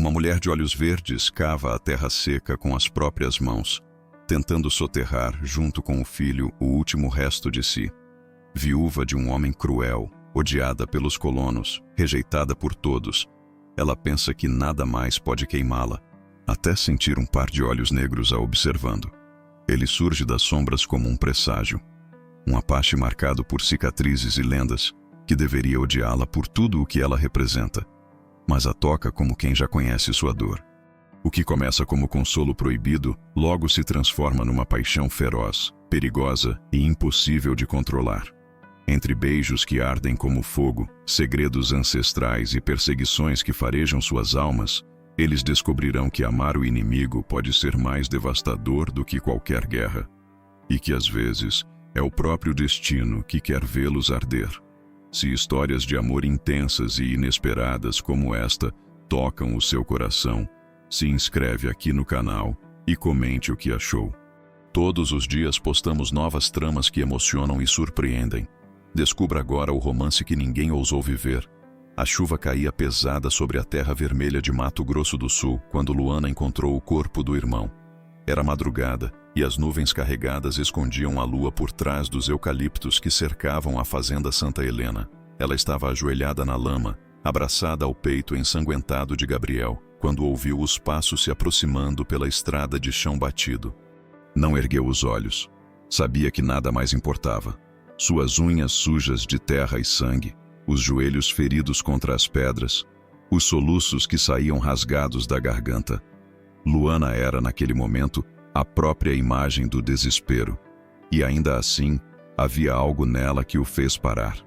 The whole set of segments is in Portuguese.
Uma mulher de olhos verdes cava a terra seca com as próprias mãos, tentando soterrar, junto com o filho, o último resto de si. Viúva de um homem cruel, odiada pelos colonos, rejeitada por todos, ela pensa que nada mais pode queimá-la, até sentir um par de olhos negros a observando. Ele surge das sombras como um presságio. Um Apache marcado por cicatrizes e lendas, que deveria odiá-la por tudo o que ela representa, mas a toca como quem já conhece sua dor. O que começa como consolo proibido, logo se transforma numa paixão feroz, perigosa e impossível de controlar. Entre beijos que ardem como fogo, segredos ancestrais e perseguições que farejam suas almas, eles descobrirão que amar o inimigo pode ser mais devastador do que qualquer guerra, e que às vezes é o próprio destino que quer vê-los arder. Se histórias de amor intensas e inesperadas como esta tocam o seu coração, se inscreve aqui no canal e comente o que achou. Todos os dias postamos novas tramas que emocionam e surpreendem. Descubra agora o romance que ninguém ousou viver. A chuva caía pesada sobre a terra vermelha de Mato Grosso do Sul quando Luana encontrou o corpo do irmão. Era madrugada e as nuvens carregadas escondiam a lua por trás dos eucaliptos que cercavam a fazenda Santa Helena. Ela estava ajoelhada na lama, abraçada ao peito ensanguentado de Gabriel, quando ouviu os passos se aproximando pela estrada de chão batido. Não ergueu os olhos. Sabia que nada mais importava. Suas unhas sujas de terra e sangue, os joelhos feridos contra as pedras, os soluços que saíam rasgados da garganta. Luana era, naquele momento, a própria imagem do desespero. E ainda assim, havia algo nela que o fez parar.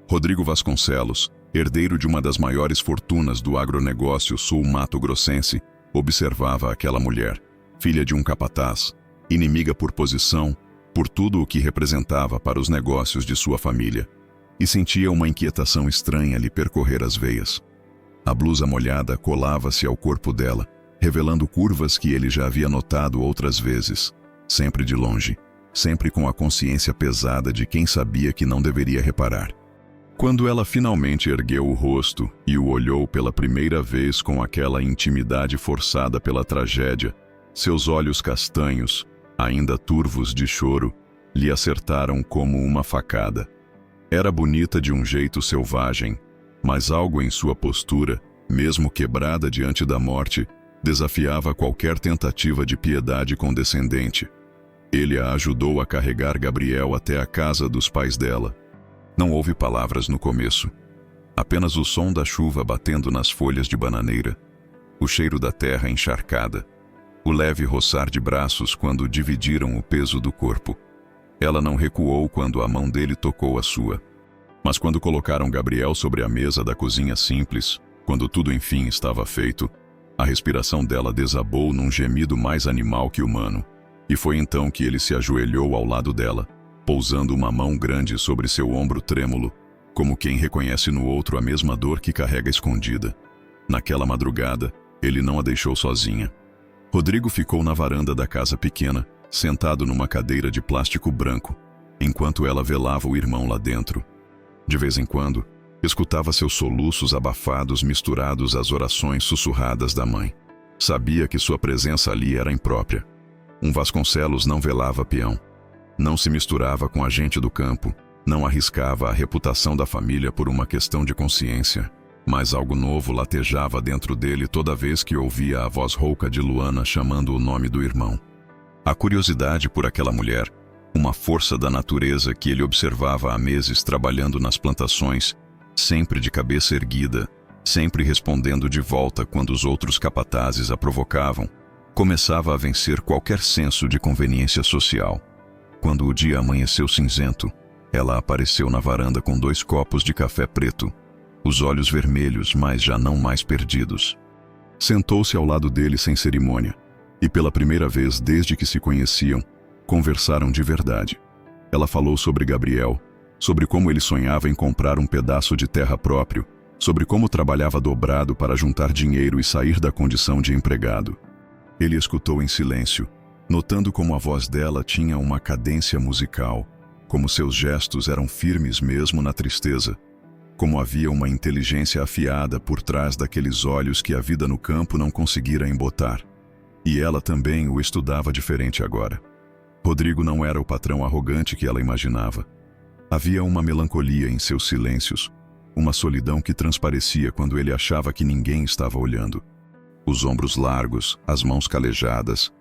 Rodrigo Vasconcelos, herdeiro de uma das maiores fortunas do agronegócio sul-mato-grossense, observava aquela mulher, filha de um capataz, inimiga por posição, por tudo o que representava para os negócios de sua família, e sentia uma inquietação estranha lhe percorrer as veias. A blusa molhada colava-se ao corpo dela, revelando curvas que ele já havia notado outras vezes, sempre de longe, sempre com a consciência pesada de quem sabia que não deveria reparar. Quando ela finalmente ergueu o rosto e o olhou pela primeira vez com aquela intimidade forçada pela tragédia, seus olhos castanhos, ainda turvos de choro, lhe acertaram como uma facada. Era bonita de um jeito selvagem, mas algo em sua postura, mesmo quebrada diante da morte, desafiava qualquer tentativa de piedade condescendente. Ele a ajudou a carregar Gabriel até a casa dos pais dela. Não houve palavras no começo. Apenas o som da chuva batendo nas folhas de bananeira, o cheiro da terra encharcada, o leve roçar de braços quando dividiram o peso do corpo. Ela não recuou quando a mão dele tocou a sua. Mas quando colocaram Gabriel sobre a mesa da cozinha simples, quando tudo enfim estava feito, a respiração dela desabou num gemido mais animal que humano, e foi então que ele se ajoelhou ao lado dela, pousando uma mão grande sobre seu ombro trêmulo, como quem reconhece no outro a mesma dor que carrega escondida. Naquela madrugada, ele não a deixou sozinha. Rodrigo ficou na varanda da casa pequena, sentado numa cadeira de plástico branco, enquanto ela velava o irmão lá dentro. De vez em quando, escutava seus soluços abafados misturados às orações sussurradas da mãe. Sabia que sua presença ali era imprópria. Um Vasconcelos não velava peão. Não se misturava com a gente do campo, não arriscava a reputação da família por uma questão de consciência. Mas algo novo latejava dentro dele toda vez que ouvia a voz rouca de Luana chamando o nome do irmão. A curiosidade por aquela mulher, uma força da natureza que ele observava há meses trabalhando nas plantações, sempre de cabeça erguida, sempre respondendo de volta quando os outros capatazes a provocavam, começava a vencer qualquer senso de conveniência social. Quando o dia amanheceu cinzento, ela apareceu na varanda com 2 copos de café preto, os olhos vermelhos, mas já não mais perdidos. Sentou-se ao lado dele sem cerimônia, e pela primeira vez desde que se conheciam, conversaram de verdade. Ela falou sobre Gabriel, sobre como ele sonhava em comprar um pedaço de terra próprio, sobre como trabalhava dobrado para juntar dinheiro e sair da condição de empregado. Ele escutou em silêncio, notando como a voz dela tinha uma cadência musical, como seus gestos eram firmes mesmo na tristeza. como havia uma inteligência afiada por trás daqueles olhos que a vida no campo não conseguira embotar. E ela também o estudava diferente agora. Rodrigo não era o patrão arrogante que ela imaginava. Havia uma melancolia em seus silêncios, uma solidão que transparecia quando ele achava que ninguém estava olhando. Os ombros largos, as mãos calejadas,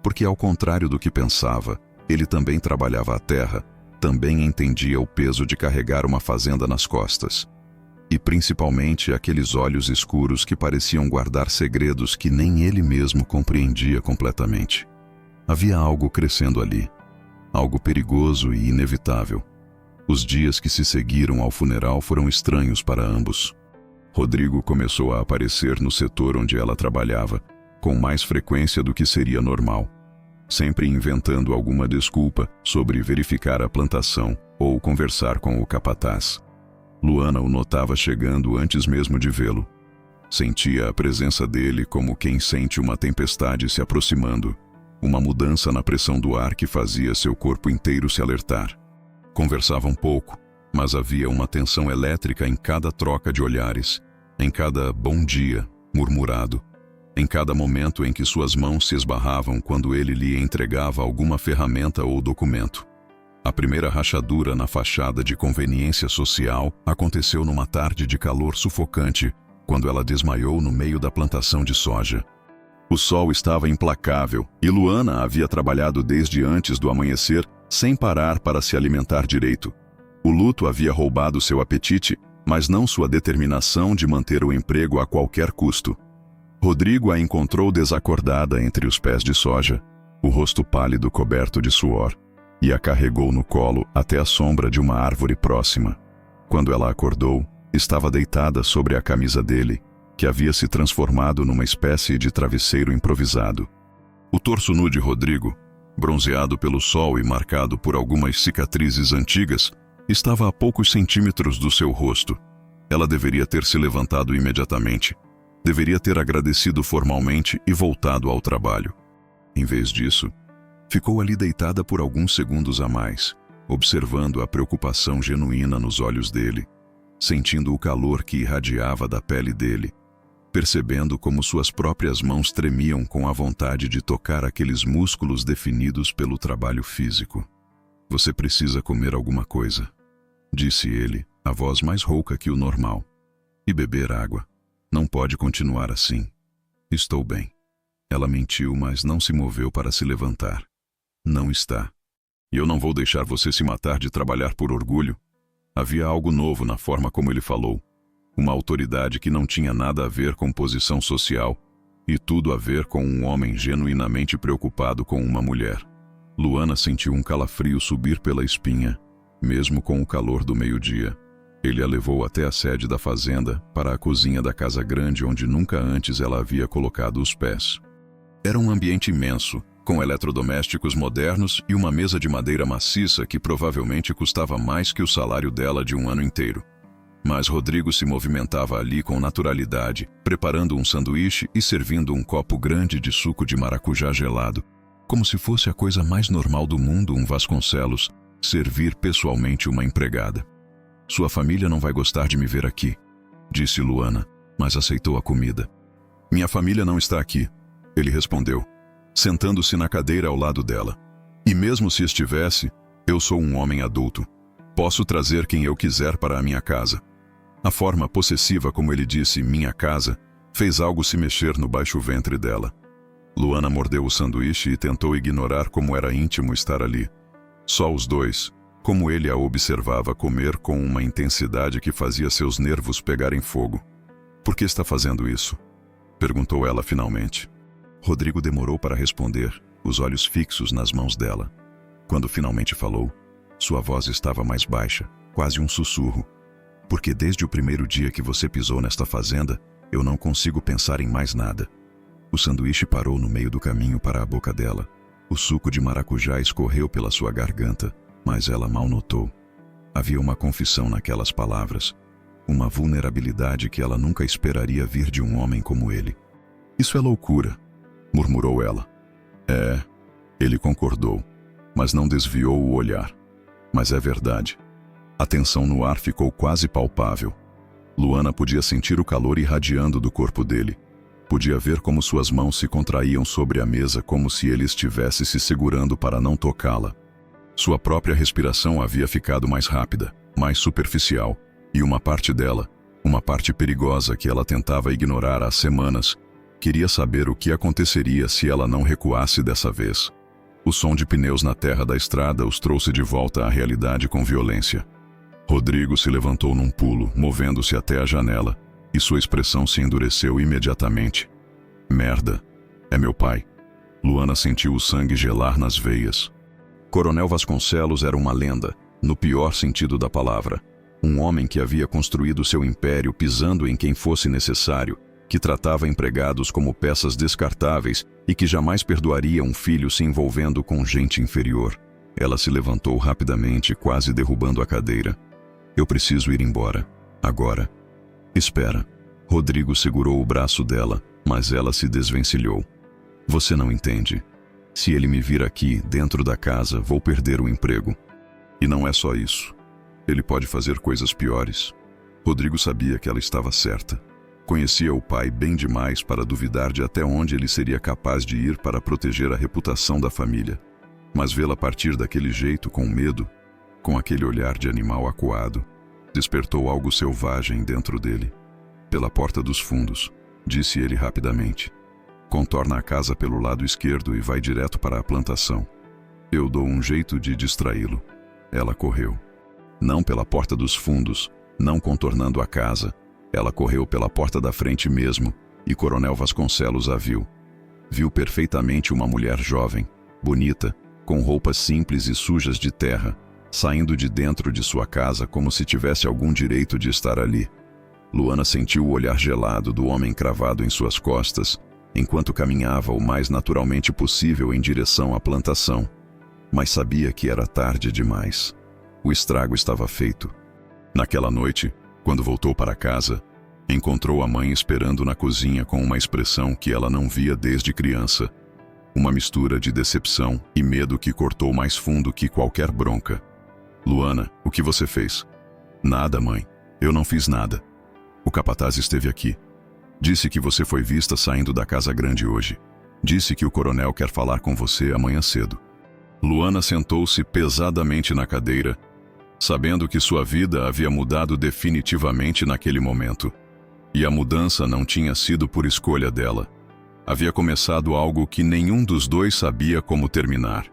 porque ao contrário do que pensava, ele também trabalhava a terra, também entendia o peso de carregar uma fazenda nas costas. E principalmente aqueles olhos escuros que pareciam guardar segredos que nem ele mesmo compreendia completamente. Havia algo crescendo ali, algo perigoso e inevitável. Os dias que se seguiram ao funeral foram estranhos para ambos. Rodrigo começou a aparecer no setor onde ela trabalhava, com mais frequência do que seria normal, sempre inventando alguma desculpa sobre verificar a plantação ou conversar com o capataz. Luana o notava chegando antes mesmo de vê-lo. Sentia a presença dele como quem sente uma tempestade se aproximando, uma mudança na pressão do ar que fazia seu corpo inteiro se alertar. Conversavam pouco, mas havia uma tensão elétrica em cada troca de olhares, em cada bom dia murmurado, em cada momento em que suas mãos se esbarravam quando ele lhe entregava alguma ferramenta ou documento. A primeira rachadura na fachada de conveniência social aconteceu numa tarde de calor sufocante, quando ela desmaiou no meio da plantação de soja. O sol estava implacável e Luana havia trabalhado desde antes do amanhecer, sem parar para se alimentar direito. O luto havia roubado seu apetite, mas não sua determinação de manter o emprego a qualquer custo. Rodrigo a encontrou desacordada entre os pés de soja, o rosto pálido coberto de suor, e a carregou no colo até a sombra de uma árvore próxima. Quando ela acordou, estava deitada sobre a camisa dele, que havia se transformado numa espécie de travesseiro improvisado. O torso nu de Rodrigo, bronzeado pelo sol e marcado por algumas cicatrizes antigas, estava a poucos centímetros do seu rosto. Ela deveria ter se levantado imediatamente. Deveria ter agradecido formalmente e voltado ao trabalho. Em vez disso, ficou ali deitada por alguns segundos a mais, observando a preocupação genuína nos olhos dele, sentindo o calor que irradiava da pele dele, percebendo como suas próprias mãos tremiam com a vontade de tocar aqueles músculos definidos pelo trabalho físico. "Você precisa comer alguma coisa", disse ele, a voz mais rouca que o normal. "E beber água. Não pode continuar assim." "Estou bem." Ela mentiu, mas não se moveu para se levantar. "Não está. E eu não vou deixar você se matar de trabalhar por orgulho." Havia algo novo na forma como ele falou. Uma autoridade que não tinha nada a ver com posição social, e tudo a ver com um homem genuinamente preocupado com uma mulher. Luana sentiu um calafrio subir pela espinha, mesmo com o calor do meio-dia. Ele a levou até a sede da fazenda, para a cozinha da casa grande onde nunca antes ela havia colocado os pés. Era um ambiente imenso, com eletrodomésticos modernos e uma mesa de madeira maciça que provavelmente custava mais que o salário dela de um ano inteiro. Mas Rodrigo se movimentava ali com naturalidade, preparando um sanduíche e servindo um copo grande de suco de maracujá gelado, como se fosse a coisa mais normal do mundo um Vasconcelos servir pessoalmente uma empregada. "Sua família não vai gostar de me ver aqui", disse Luana, mas aceitou a comida. "Minha família não está aqui", ele respondeu, sentando-se na cadeira ao lado dela. "E mesmo se estivesse, eu sou um homem adulto. Posso trazer quem eu quiser para a minha casa." A forma possessiva como ele disse "minha casa" fez algo se mexer no baixo ventre dela. Luana mordeu o sanduíche e tentou ignorar como era íntimo estar ali. Só os dois, como ele a observava comer com uma intensidade que fazia seus nervos pegarem fogo. "Por que está fazendo isso?" perguntou ela finalmente. Rodrigo demorou para responder, os olhos fixos nas mãos dela. Quando finalmente falou, sua voz estava mais baixa, quase um sussurro. "Porque desde o primeiro dia que você pisou nesta fazenda, eu não consigo pensar em mais nada." O sanduíche parou no meio do caminho para a boca dela. O suco de maracujá escorreu pela sua garganta, mas ela mal notou. Havia uma confissão naquelas palavras, uma vulnerabilidade que ela nunca esperaria vir de um homem como ele. "Isso é loucura", murmurou ela. "É", ele concordou, mas não desviou o olhar. "Mas é verdade." A tensão no ar ficou quase palpável, Luana podia sentir o calor irradiando do corpo dele. Podia ver como suas mãos se contraíam sobre a mesa como se ele estivesse se segurando para não tocá-la. Sua própria respiração havia ficado mais rápida, mais superficial, e uma parte dela, uma parte perigosa que ela tentava ignorar há semanas, queria saber o que aconteceria se ela não recuasse dessa vez. O som de pneus na terra da estrada os trouxe de volta à realidade com violência. Rodrigo se levantou num pulo, movendo-se até a janela, e sua expressão se endureceu imediatamente. Merda. É meu pai. Luana sentiu o sangue gelar nas veias. Coronel Vasconcelos era uma lenda, no pior sentido da palavra. Um homem que havia construído seu império pisando em quem fosse necessário, que tratava empregados como peças descartáveis e que jamais perdoaria um filho se envolvendo com gente inferior. Ela se levantou rapidamente, quase derrubando a cadeira. Eu preciso ir embora. Agora. Espera. Rodrigo segurou o braço dela, mas ela se desvencilhou. Você não entende. Se ele me vir aqui, dentro da casa, vou perder o emprego. E não é só isso. Ele pode fazer coisas piores. Rodrigo sabia que ela estava certa. Conhecia o pai bem demais para duvidar de até onde ele seria capaz de ir para proteger a reputação da família. Mas vê-la partir daquele jeito, com medo, com aquele olhar de animal acuado, despertou algo selvagem dentro dele. Pela porta dos fundos, disse ele rapidamente. Contorna a casa pelo lado esquerdo e vai direto para a plantação. Eu dou um jeito de distraí-lo. Ela correu. Não pela porta dos fundos, não contornando a casa. Ela correu pela porta da frente mesmo, e Coronel Vasconcelos a viu. Viu perfeitamente uma mulher jovem, bonita, com roupas simples e sujas de terra, saindo de dentro de sua casa como se tivesse algum direito de estar ali. Luana sentiu o olhar gelado do homem cravado em suas costas, enquanto caminhava o mais naturalmente possível em direção à plantação. Mas sabia que era tarde demais. O estrago estava feito. Naquela noite, quando voltou para casa, encontrou a mãe esperando na cozinha com uma expressão que ela não via desde criança. Uma mistura de decepção e medo que cortou mais fundo que qualquer bronca. Luana, o que você fez? Nada, mãe. Eu não fiz nada. O capataz esteve aqui. Disse que você foi vista saindo da casa grande hoje. Disse que o coronel quer falar com você amanhã cedo. Luana sentou-se pesadamente na cadeira, sabendo que sua vida havia mudado definitivamente naquele momento. E a mudança não tinha sido por escolha dela. Havia começado algo que nenhum dos dois sabia como terminar.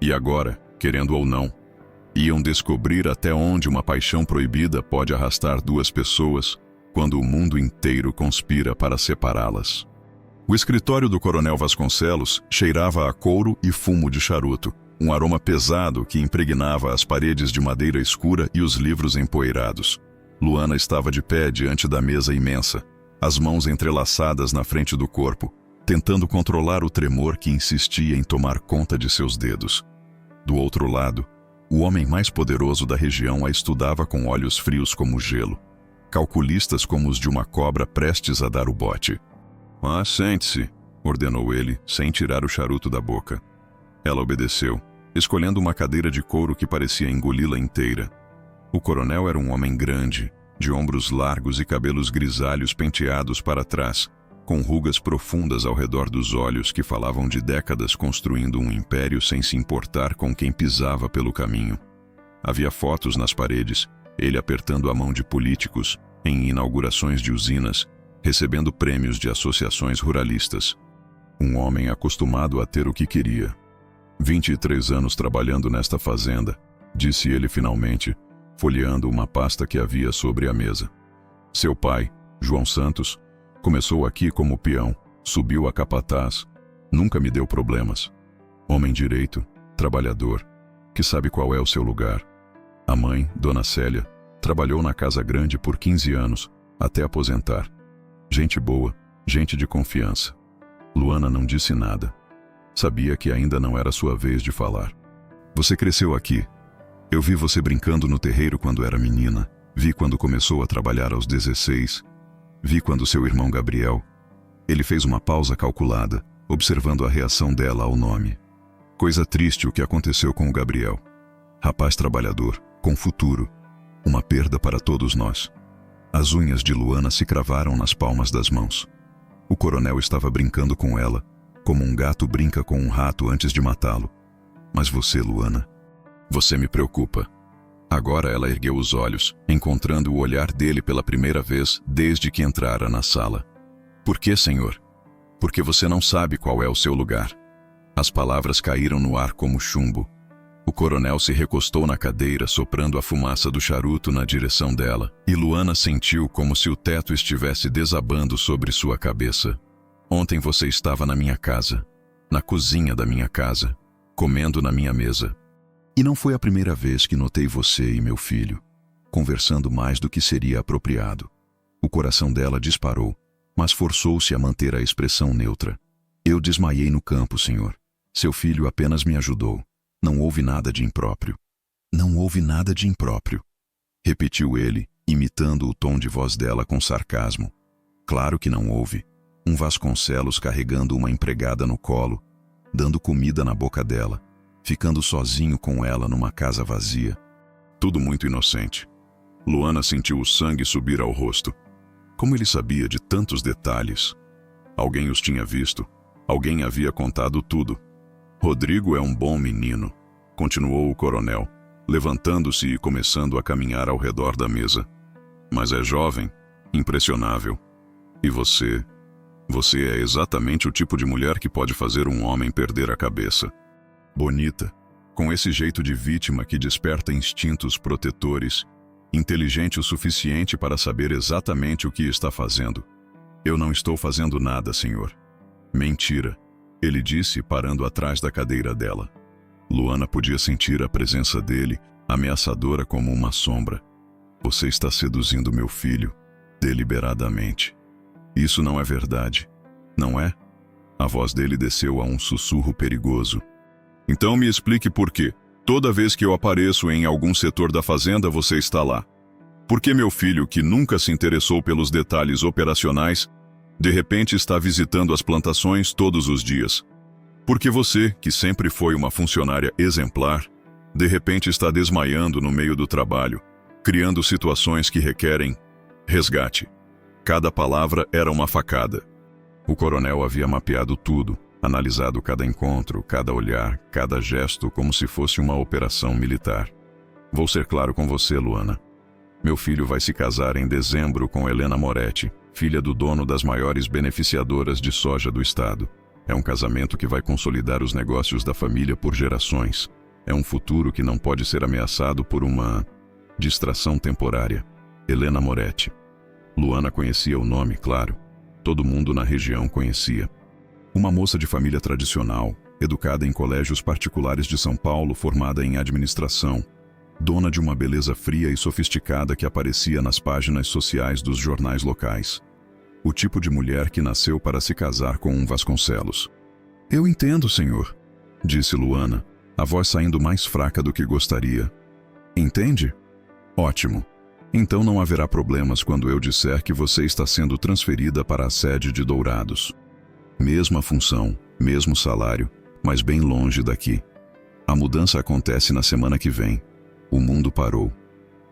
E agora, querendo ou não, iam descobrir até onde uma paixão proibida pode arrastar duas pessoas quando o mundo inteiro conspira para separá-las. O escritório do Coronel Vasconcelos cheirava a couro e fumo de charuto, um aroma pesado que impregnava as paredes de madeira escura e os livros empoeirados. Luana estava de pé diante da mesa imensa, as mãos entrelaçadas na frente do corpo, tentando controlar o tremor que insistia em tomar conta de seus dedos. Do outro lado, o homem mais poderoso da região a estudava com olhos frios como gelo, calculistas como os de uma cobra prestes a dar o bote. Ah, sente-se, ordenou ele, sem tirar o charuto da boca. Ela obedeceu, escolhendo uma cadeira de couro que parecia engoli-la inteira. O coronel era um homem grande, de ombros largos e cabelos grisalhos penteados para trás, com rugas profundas ao redor dos olhos que falavam de décadas construindo um império sem se importar com quem pisava pelo caminho. Havia fotos nas paredes, ele apertando a mão de políticos, em inaugurações de usinas, recebendo prêmios de associações ruralistas. Um homem acostumado a ter o que queria. 23 anos trabalhando nesta fazenda, disse ele finalmente, folheando uma pasta que havia sobre a mesa. Seu pai, João Santos, começou aqui como peão, subiu a capataz, nunca me deu problemas. Homem direito, trabalhador, que sabe qual é o seu lugar. A mãe, Dona Célia, trabalhou na casa grande por 15 anos, até aposentar. Gente boa, gente de confiança. Luana não disse nada. Sabia que ainda não era sua vez de falar. Você cresceu aqui. Eu vi você brincando no terreiro quando era menina. Vi quando começou a trabalhar aos 16. Vi quando seu irmão Gabriel... Ele fez uma pausa calculada, observando a reação dela ao nome. Coisa triste o que aconteceu com o Gabriel. Rapaz trabalhador, com futuro. Uma perda para todos nós. As unhas de Luana se cravaram nas palmas das mãos. O coronel estava brincando com ela, como um gato brinca com um rato antes de matá-lo. Mas você, Luana, você me preocupa. Agora ela ergueu os olhos, encontrando o olhar dele pela primeira vez desde que entrara na sala. Por que, senhor? Porque você não sabe qual é o seu lugar. As palavras caíram no ar como chumbo. O coronel se recostou na cadeira, soprando a fumaça do charuto na direção dela, e Luana sentiu como se o teto estivesse desabando sobre sua cabeça. Ontem você estava na minha casa, na cozinha da minha casa, comendo na minha mesa. E não foi a primeira vez que notei você e meu filho, conversando mais do que seria apropriado. O coração dela disparou, mas forçou-se a manter a expressão neutra. Eu desmaiei no campo, senhor. Seu filho apenas me ajudou. Não houve nada de impróprio. Não houve nada de impróprio, repetiu ele, imitando o tom de voz dela com sarcasmo. Claro que não houve. Um Vasconcelos carregando uma empregada no colo, dando comida na boca dela, ficando sozinho com ela numa casa vazia. Tudo muito inocente. Luana sentiu o sangue subir ao rosto. Como ele sabia de tantos detalhes? Alguém os tinha visto. Alguém havia contado tudo. Rodrigo é um bom menino, continuou o coronel, levantando-se e começando a caminhar ao redor da mesa. Mas é jovem, impressionável. E você é exatamente o tipo de mulher que pode fazer um homem perder a cabeça. Bonita, com esse jeito de vítima que desperta instintos protetores, inteligente o suficiente para saber exatamente o que está fazendo. Eu não estou fazendo nada, senhor. Mentira, ele disse, parando atrás da cadeira dela. Luana podia sentir a presença dele, ameaçadora como uma sombra. Você está seduzindo meu filho, deliberadamente. Isso não é verdade, não é? A voz dele desceu a um sussurro perigoso. Então me explique por quê. Toda vez que eu apareço em algum setor da fazenda, você está lá. Por que meu filho, que nunca se interessou pelos detalhes operacionais, de repente está visitando as plantações todos os dias? Porque você, que sempre foi uma funcionária exemplar, de repente está desmaiando no meio do trabalho, criando situações que requerem resgate. Cada palavra era uma facada. O coronel havia mapeado tudo, analisado cada encontro, cada olhar, cada gesto como se fosse uma operação militar. Vou ser claro com você, Luana. Meu filho vai se casar em dezembro com Helena Moretti, filha do dono das maiores beneficiadoras de soja do estado. É um casamento que vai consolidar os negócios da família por gerações. É um futuro que não pode ser ameaçado por uma distração temporária. Helena Moretti. Luana conhecia o nome, claro. Todo mundo na região conhecia. Uma moça de família tradicional, educada em colégios particulares de São Paulo, formada em administração, dona de uma beleza fria e sofisticada que aparecia nas páginas sociais dos jornais locais. O tipo de mulher que nasceu para se casar com um Vasconcelos. Eu entendo, senhor, disse Luana, a voz saindo mais fraca do que gostaria. Entende? Ótimo. Então não haverá problemas quando eu disser que você está sendo transferida para a sede de Dourados. Mesma função, mesmo salário, mas bem longe daqui. A mudança acontece na semana que vem. O mundo parou.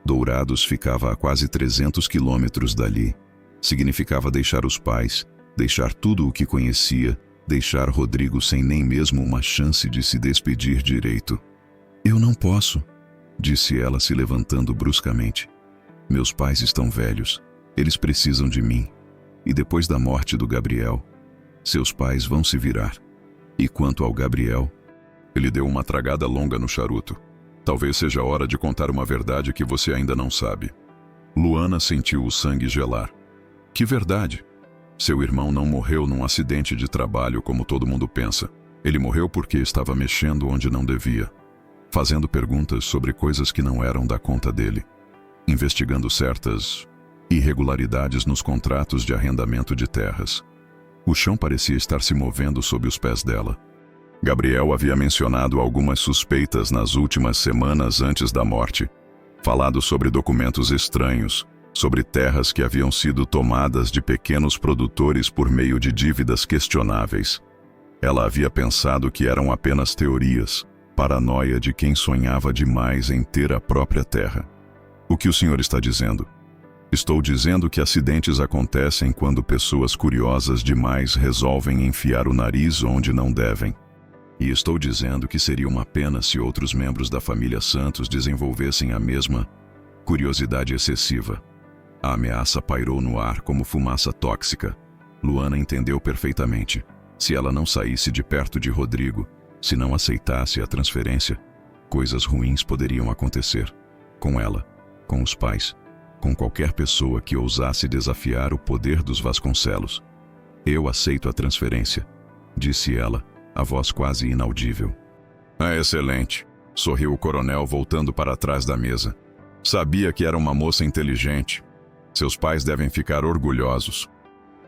Dourados ficava a quase 300 quilômetros dali. Significava deixar os pais, deixar tudo o que conhecia, deixar Rodrigo sem nem mesmo uma chance de se despedir direito. Eu não posso, disse ela se levantando bruscamente. Meus pais estão velhos, eles precisam de mim. E depois da morte do Gabriel, seus pais vão se virar. E quanto ao Gabriel, ele deu uma tragada longa no charuto. Talvez seja a hora de contar uma verdade que você ainda não sabe. Luana sentiu o sangue gelar. Que verdade? Seu irmão não morreu num acidente de trabalho como todo mundo pensa. Ele morreu porque estava mexendo onde não devia, fazendo perguntas sobre coisas que não eram da conta dele, investigando certas irregularidades nos contratos de arrendamento de terras. O chão parecia estar se movendo sob os pés dela. Gabriel havia mencionado algumas suspeitas nas últimas semanas antes da morte, falado sobre documentos estranhos, sobre terras que haviam sido tomadas de pequenos produtores por meio de dívidas questionáveis. Ela havia pensado que eram apenas teorias, paranoia de quem sonhava demais em ter a própria terra. O que o senhor está dizendo? Estou dizendo que acidentes acontecem quando pessoas curiosas demais resolvem enfiar o nariz onde não devem. E estou dizendo que seria uma pena se outros membros da família Santos desenvolvessem a mesma curiosidade excessiva. A ameaça pairou no ar como fumaça tóxica. Luana entendeu perfeitamente. Se ela não saísse de perto de Rodrigo, se não aceitasse a transferência, coisas ruins poderiam acontecer. Com ela, com os pais, com qualquer pessoa que ousasse desafiar o poder dos Vasconcelos. Eu aceito a transferência, disse ela, a voz quase inaudível. É excelente, sorriu o coronel voltando para trás da mesa. Sabia que era uma moça inteligente. Seus pais devem ficar orgulhosos.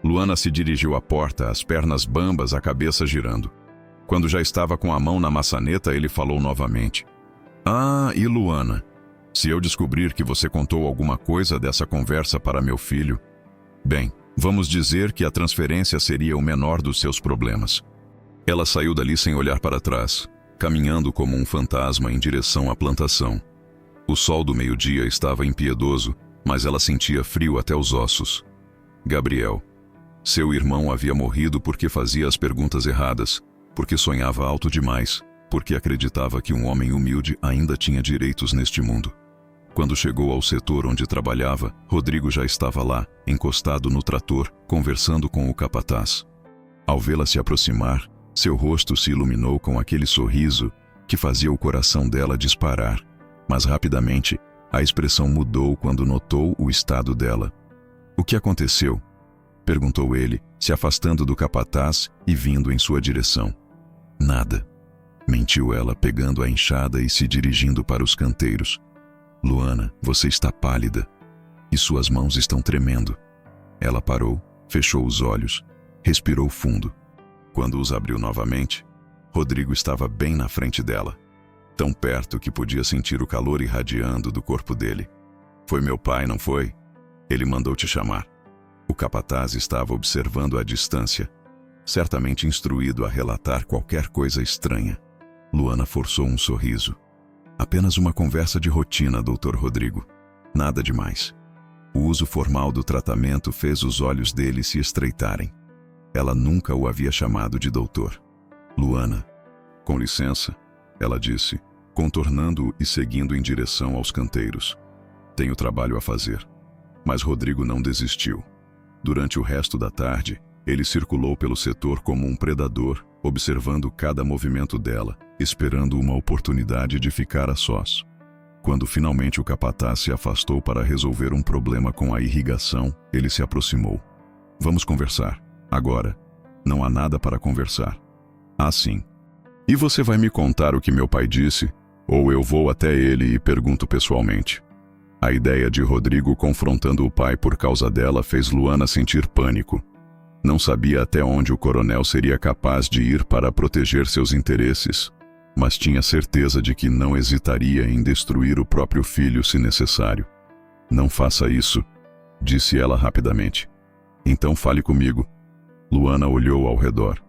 Luana se dirigiu à porta, as pernas bambas, a cabeça girando. Quando já estava com a mão na maçaneta, ele falou novamente. Ah, e Luana, se eu descobrir que você contou alguma coisa dessa conversa para meu filho, bem, vamos dizer que a transferência seria o menor dos seus problemas. Ela saiu dali sem olhar para trás, caminhando como um fantasma em direção à plantação. O sol do meio-dia estava impiedoso, mas ela sentia frio até os ossos. Gabriel. Seu irmão havia morrido porque fazia as perguntas erradas, porque sonhava alto demais, porque acreditava que um homem humilde ainda tinha direitos neste mundo. Quando chegou ao setor onde trabalhava, Rodrigo já estava lá, encostado no trator, conversando com o capataz. Ao vê-la se aproximar, seu rosto se iluminou com aquele sorriso que fazia o coração dela disparar. Mas rapidamente, a expressão mudou quando notou o estado dela. O que aconteceu? Perguntou ele, se afastando do capataz e vindo em sua direção. Nada. Mentiu ela, pegando a enxada e se dirigindo para os canteiros. Luana, você está pálida. E suas mãos estão tremendo. Ela parou, fechou os olhos, respirou fundo. Quando os abriu novamente, Rodrigo estava bem na frente dela. Tão perto que podia sentir o calor irradiando do corpo dele. Foi meu pai, não foi? Ele mandou te chamar. O capataz estava observando à distância, certamente instruído a relatar qualquer coisa estranha. Luana forçou um sorriso. Apenas uma conversa de rotina, Dr. Rodrigo. Nada demais. O uso formal do tratamento fez os olhos dele se estreitarem. Ela nunca o havia chamado de doutor. Luana. Com licença, ela disse, contornando-o e seguindo em direção aos canteiros. Tenho trabalho a fazer. Mas Rodrigo não desistiu. Durante o resto da tarde, ele circulou pelo setor como um predador, observando cada movimento dela, esperando uma oportunidade de ficar a sós. Quando finalmente o capataz se afastou para resolver um problema com a irrigação, ele se aproximou. Vamos conversar. Agora. Não há nada para conversar. Ah, sim. E você vai me contar o que meu pai disse? Ou eu vou até ele e pergunto pessoalmente? A ideia de Rodrigo confrontando o pai por causa dela fez Luana sentir pânico. Não sabia até onde o coronel seria capaz de ir para proteger seus interesses, mas tinha certeza de que não hesitaria em destruir o próprio filho se necessário. Não faça isso, disse ela rapidamente. Então fale comigo. Luana olhou ao redor.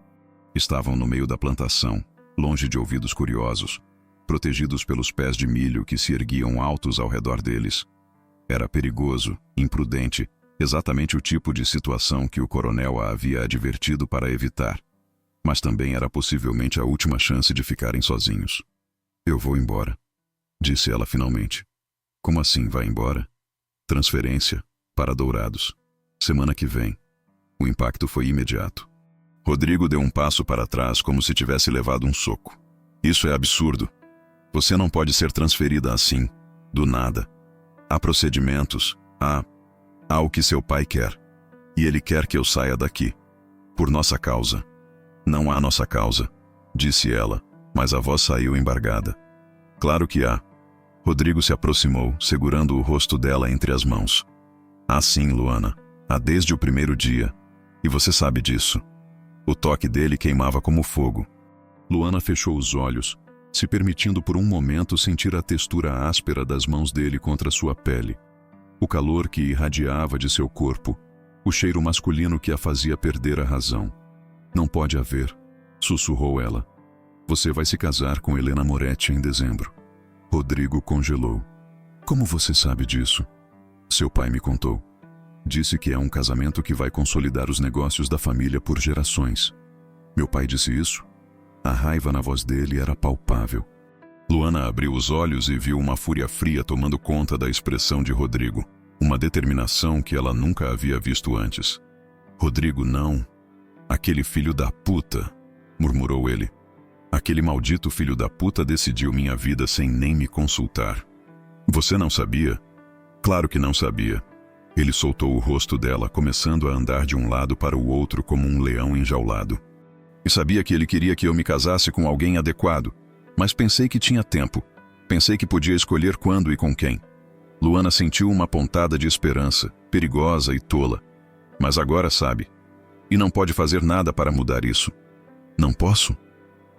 Estavam no meio da plantação, longe de ouvidos curiosos, protegidos pelos pés de milho que se erguiam altos ao redor deles. Era perigoso, imprudente, exatamente o tipo de situação que o coronel a havia advertido para evitar. Mas também era possivelmente a última chance de ficarem sozinhos. Eu vou embora, disse ela finalmente. Como assim vai embora? Transferência, para Dourados. Semana que vem. O impacto foi imediato. Rodrigo deu um passo para trás como se tivesse levado um soco. Isso é absurdo. Você não pode ser transferida assim, do nada. Há procedimentos, há o que seu pai quer. E ele quer que eu saia daqui. Por nossa causa. Não há nossa causa, disse ela, mas a voz saiu embargada. Claro que há. Rodrigo se aproximou, segurando o rosto dela entre as mãos. Há sim, Luana. Há desde o primeiro dia. E você sabe disso. O toque dele queimava como fogo. Luana fechou os olhos, se permitindo por um momento sentir a textura áspera das mãos dele contra sua pele, o calor que irradiava de seu corpo, o cheiro masculino que a fazia perder a razão. Não pode haver, sussurrou ela. Você vai se casar com Helena Moretti em dezembro. Rodrigo congelou. Como você sabe disso? Seu pai me contou. Disse que é um casamento que vai consolidar os negócios da família por gerações. Meu pai disse isso? A raiva na voz dele era palpável. Luana abriu os olhos e viu uma fúria fria tomando conta da expressão de Rodrigo. Uma determinação que ela nunca havia visto antes. Rodrigo, não. Aquele filho da puta, murmurou ele. Aquele maldito filho da puta decidiu minha vida sem nem me consultar. Você não sabia? Claro que não sabia. Ele soltou o rosto dela, começando a andar de um lado para o outro como um leão enjaulado. E sabia que ele queria que eu me casasse com alguém adequado, mas pensei que tinha tempo. Pensei que podia escolher quando e com quem. Luana sentiu uma pontada de esperança, perigosa e tola. Mas agora sabe. E não pode fazer nada para mudar isso. Não posso?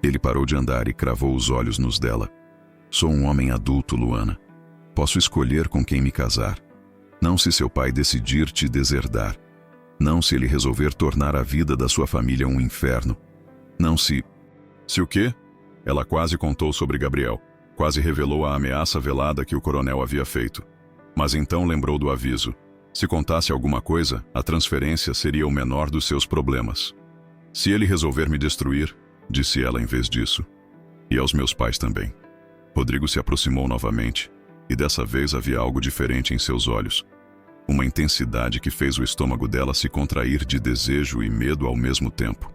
Ele parou de andar e cravou os olhos nos dela. Sou um homem adulto, Luana. Posso escolher com quem me casar. Não se seu pai decidir te deserdar. Não se ele resolver tornar a vida da sua família um inferno. Não se... Se o quê? Ela quase contou sobre Gabriel. Quase revelou a ameaça velada que o coronel havia feito. Mas então lembrou do aviso. Se contasse alguma coisa, a transferência seria o menor dos seus problemas. Se ele resolver me destruir, disse ela em vez disso. E aos meus pais também. Rodrigo se aproximou novamente, e dessa vez havia algo diferente em seus olhos. Uma intensidade que fez o estômago dela se contrair de desejo e medo ao mesmo tempo.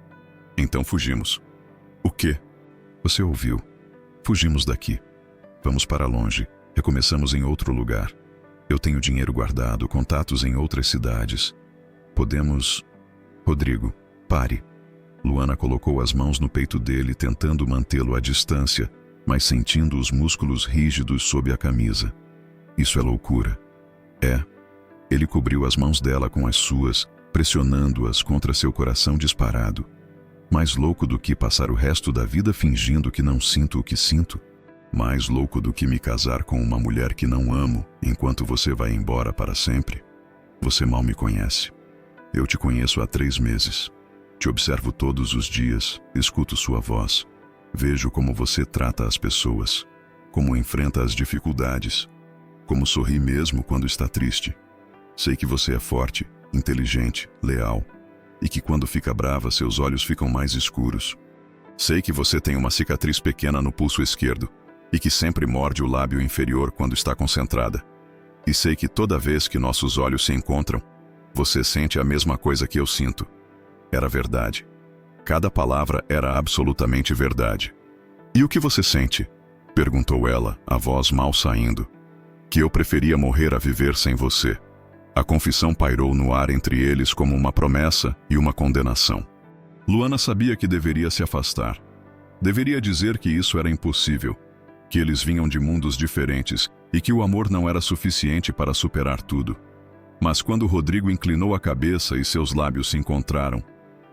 Então fugimos. O quê? Você ouviu. Fugimos daqui. Vamos para longe. Recomeçamos em outro lugar. Eu tenho dinheiro guardado, contatos em outras cidades. Podemos... Rodrigo, pare. Luana colocou as mãos no peito dele, tentando mantê-lo à distância, mas sentindo os músculos rígidos sob a camisa. Isso é loucura. É. Ele cobriu as mãos dela com as suas, pressionando-as contra seu coração disparado. Mais louco do que passar o resto da vida fingindo que não sinto o que sinto. Mais louco do que me casar com uma mulher que não amo enquanto você vai embora para sempre. Você mal me conhece. Eu te conheço há 3 meses. Te observo todos os dias, escuto sua voz. Vejo como você trata as pessoas, como enfrenta as dificuldades, como sorri mesmo quando está triste. Sei que você é forte, inteligente, leal, e que quando fica brava seus olhos ficam mais escuros. Sei que você tem uma cicatriz pequena no pulso esquerdo, e que sempre morde o lábio inferior quando está concentrada. E sei que toda vez que nossos olhos se encontram, você sente a mesma coisa que eu sinto. Era verdade. Cada palavra era absolutamente verdade. E o que você sente? Perguntou ela, a voz mal saindo. Que eu preferia morrer a viver sem você. A confissão pairou no ar entre eles como uma promessa e uma condenação. Luana sabia que deveria se afastar. Deveria dizer que isso era impossível, que eles vinham de mundos diferentes e que o amor não era suficiente para superar tudo. Mas quando Rodrigo inclinou a cabeça e seus lábios se encontraram,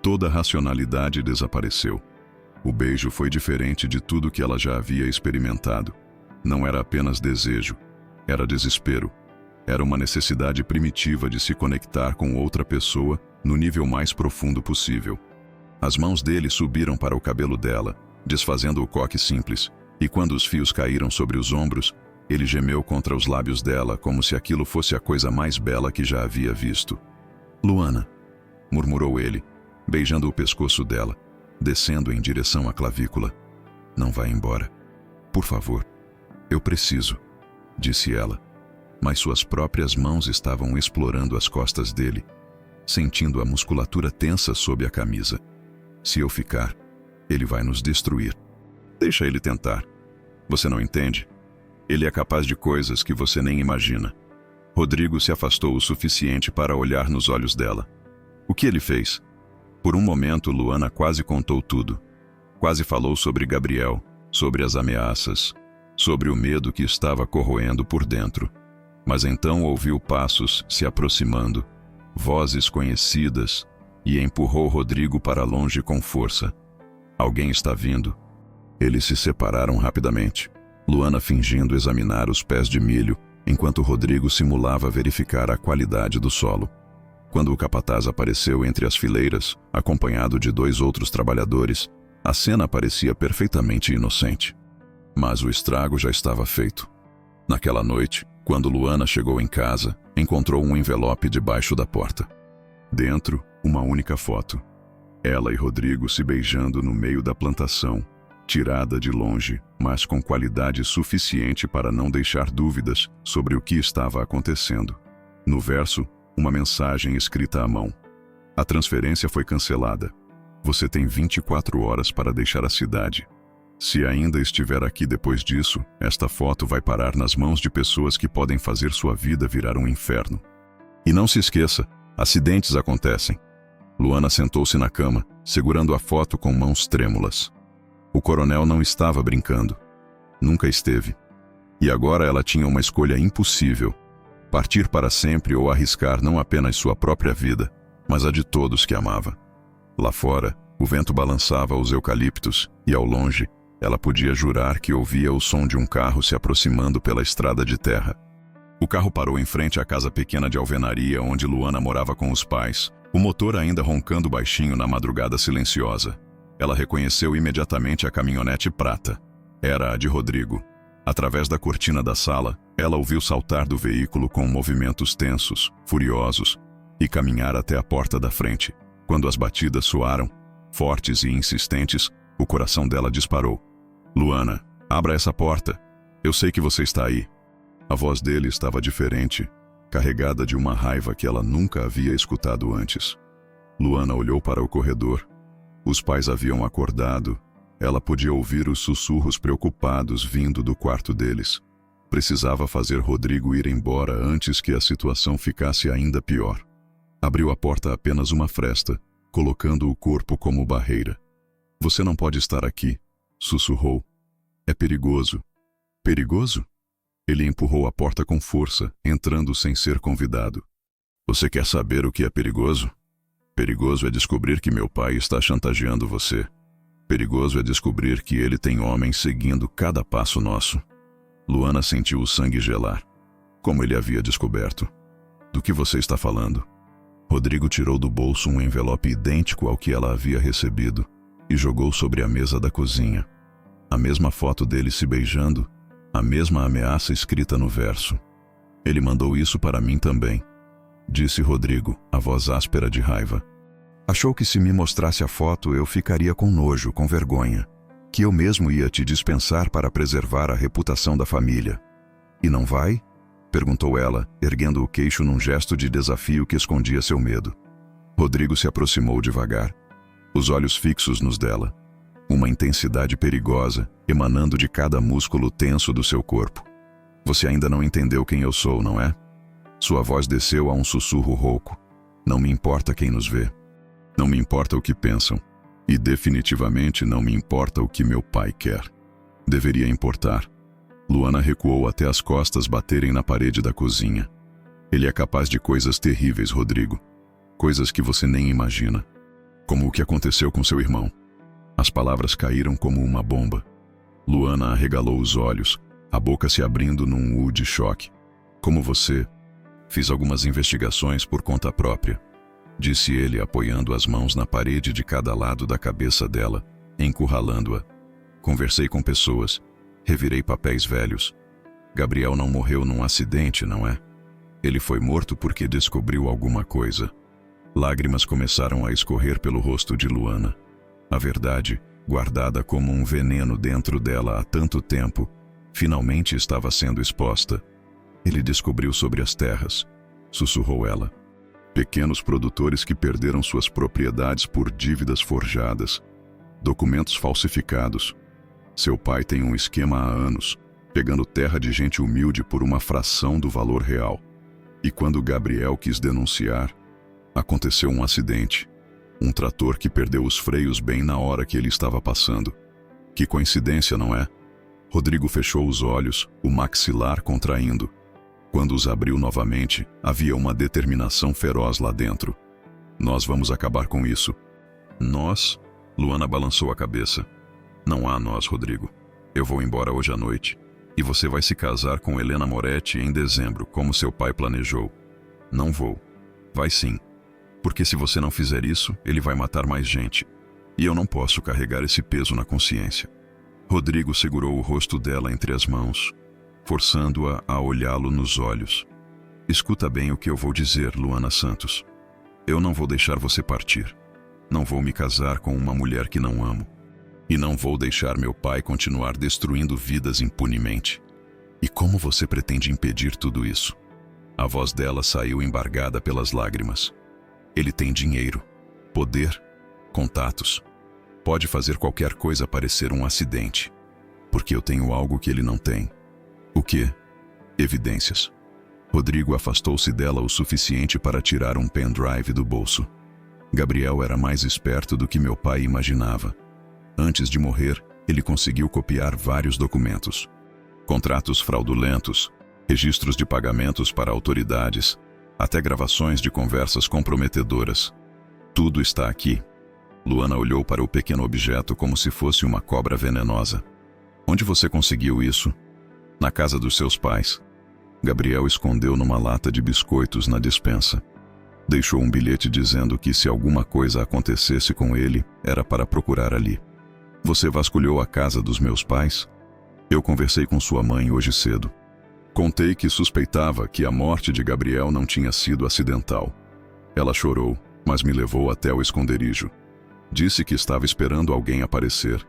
toda a racionalidade desapareceu. O beijo foi diferente de tudo que ela já havia experimentado. Não era apenas desejo, era desespero. Era uma necessidade primitiva de se conectar com outra pessoa no nível mais profundo possível. As mãos dele subiram para o cabelo dela, desfazendo o coque simples, e quando os fios caíram sobre os ombros, ele gemeu contra os lábios dela como se aquilo fosse a coisa mais bela que já havia visto. Luana, murmurou ele, beijando o pescoço dela, descendo em direção à clavícula. Não vá embora. Por favor. Eu preciso, disse ela. Mas suas próprias mãos estavam explorando as costas dele, sentindo a musculatura tensa sob a camisa. Se eu ficar, ele vai nos destruir. Deixa ele tentar. Você não entende? Ele é capaz de coisas que você nem imagina. Rodrigo se afastou o suficiente para olhar nos olhos dela. O que ele fez? Por um momento, Luana quase contou tudo. Quase falou sobre Gabriel, sobre as ameaças, sobre o medo que estava corroendo por dentro. Mas então ouviu passos se aproximando, vozes conhecidas, e empurrou Rodrigo para longe com força. Alguém está vindo. Eles se separaram rapidamente, Luana fingindo examinar os pés de milho, enquanto Rodrigo simulava verificar a qualidade do solo. Quando o capataz apareceu entre as fileiras, acompanhado de 2 outros trabalhadores, a cena parecia perfeitamente inocente. Mas o estrago já estava feito. Naquela noite, Quando Luana chegou em casa, encontrou um envelope debaixo da porta. Dentro, uma única foto. Ela e Rodrigo se beijando no meio da plantação, tirada de longe, mas com qualidade suficiente para não deixar dúvidas sobre o que estava acontecendo. No verso, uma mensagem escrita à mão. A transferência foi cancelada. Você tem 24 horas para deixar a cidade. Se ainda estiver aqui depois disso, esta foto vai parar nas mãos de pessoas que podem fazer sua vida virar um inferno. E não se esqueça, acidentes acontecem. Luana sentou-se na cama, segurando a foto com mãos trêmulas. O coronel não estava brincando. Nunca esteve. E agora ela tinha uma escolha impossível: partir para sempre ou arriscar não apenas sua própria vida, mas a de todos que amava. Lá fora, o vento balançava os eucaliptos e, ao longe, ela podia jurar que ouvia o som de um carro se aproximando pela estrada de terra. O carro parou em frente à casa pequena de alvenaria onde Luana morava com os pais, o motor ainda roncando baixinho na madrugada silenciosa. Ela reconheceu imediatamente a caminhonete prata. Era a de Rodrigo. Através da cortina da sala, ela ouviu saltar do veículo com movimentos tensos, furiosos, e caminhar até a porta da frente. Quando as batidas soaram, fortes e insistentes, o coração dela disparou. Luana, abra essa porta. Eu sei que você está aí. A voz dele estava diferente, carregada de uma raiva que ela nunca havia escutado antes. Luana olhou para o corredor. Os pais haviam acordado. Ela podia ouvir os sussurros preocupados vindo do quarto deles. Precisava fazer Rodrigo ir embora antes que a situação ficasse ainda pior. Abriu a porta apenas uma fresta, colocando o corpo como barreira. Você não pode estar aqui, sussurrou. É perigoso. Perigoso? Ele empurrou a porta com força, entrando sem ser convidado. Você quer saber o que é perigoso? Perigoso é descobrir que meu pai está chantageando você. Perigoso é descobrir que ele tem homens seguindo cada passo nosso. Luana sentiu o sangue gelar. Como ele havia descoberto? Do que você está falando? Rodrigo tirou do bolso um envelope idêntico ao que ela havia recebido e jogou sobre a mesa da cozinha. A mesma foto deles se beijando, a mesma ameaça escrita no verso. Ele mandou isso para mim também, disse Rodrigo, a voz áspera de raiva. Achou que se me mostrasse a foto eu ficaria com nojo, com vergonha, que eu mesmo ia te dispensar para preservar a reputação da família. E não vai? Perguntou ela, erguendo o queixo num gesto de desafio que escondia seu medo. Rodrigo se aproximou devagar, os olhos fixos nos dela, uma intensidade perigosa emanando de cada músculo tenso do seu corpo. Você ainda não entendeu quem eu sou, não é? Sua voz desceu a um sussurro rouco. Não me importa quem nos vê. Não me importa o que pensam. E definitivamente não me importa o que meu pai quer. Deveria importar. Luana recuou até as costas baterem na parede da cozinha. Ele é capaz de coisas terríveis, Rodrigo. Coisas que você nem imagina. Como o que aconteceu com seu irmão. As palavras caíram como uma bomba. Luana arregalou os olhos, a boca se abrindo num U de choque. Como você, fiz algumas investigações por conta própria, disse ele apoiando as mãos na parede de cada lado da cabeça dela, encurralando-a. Conversei com pessoas, revirei papéis velhos. Gabriel não morreu num acidente, não é? Ele foi morto porque descobriu alguma coisa. Lágrimas começaram a escorrer pelo rosto de Luana. A verdade, guardada como um veneno dentro dela há tanto tempo, finalmente estava sendo exposta. Ele descobriu sobre as terras, sussurrou ela. Pequenos produtores que perderam suas propriedades por dívidas forjadas, documentos falsificados. Seu pai tem um esquema há anos, pegando terra de gente humilde por uma fração do valor real. E quando Gabriel quis denunciar, aconteceu um acidente. Um trator que perdeu os freios bem na hora que ele estava passando. Que coincidência, não é? Rodrigo fechou os olhos, o maxilar contraindo. Quando os abriu novamente, havia uma determinação feroz lá dentro. Nós vamos acabar com isso. Nós? Luana balançou a cabeça. Não há nós, Rodrigo. Eu vou embora hoje à noite. E você vai se casar com Helena Moretti em dezembro, como seu pai planejou. Não vou. Vai sim. Porque se você não fizer isso, ele vai matar mais gente. E eu não posso carregar esse peso na consciência. Rodrigo segurou o rosto dela entre as mãos. forçando-a a olhá-lo nos olhos. Escuta bem o que eu vou dizer, Luana Santos. Eu não vou deixar você partir. Não vou me casar com uma mulher que não amo. E não vou deixar meu pai continuar destruindo vidas impunemente. E como você pretende impedir tudo isso? A voz dela saiu embargada pelas lágrimas. Ele tem dinheiro, poder, contatos. Pode fazer qualquer coisa parecer um acidente. Porque eu tenho algo que ele não tem. O quê? Evidências. Rodrigo afastou-se dela o suficiente para tirar um pendrive do bolso. Gabriel era mais esperto do que meu pai imaginava. Antes de morrer, ele conseguiu copiar vários documentos. Contratos fraudulentos, registros de pagamentos para autoridades, até gravações de conversas comprometedoras. Tudo está aqui. Luana olhou para o pequeno objeto como se fosse uma cobra venenosa. Onde você conseguiu isso? Na casa dos seus pais. Gabriel escondeu numa lata de biscoitos na despensa. Deixou um bilhete dizendo que se alguma coisa acontecesse com ele, era para procurar ali. Você vasculhou a casa dos meus pais? Eu conversei com sua mãe hoje cedo. Contei que suspeitava que a morte de Gabriel não tinha sido acidental. Ela chorou, mas me levou até o esconderijo. Disse que estava esperando alguém aparecer,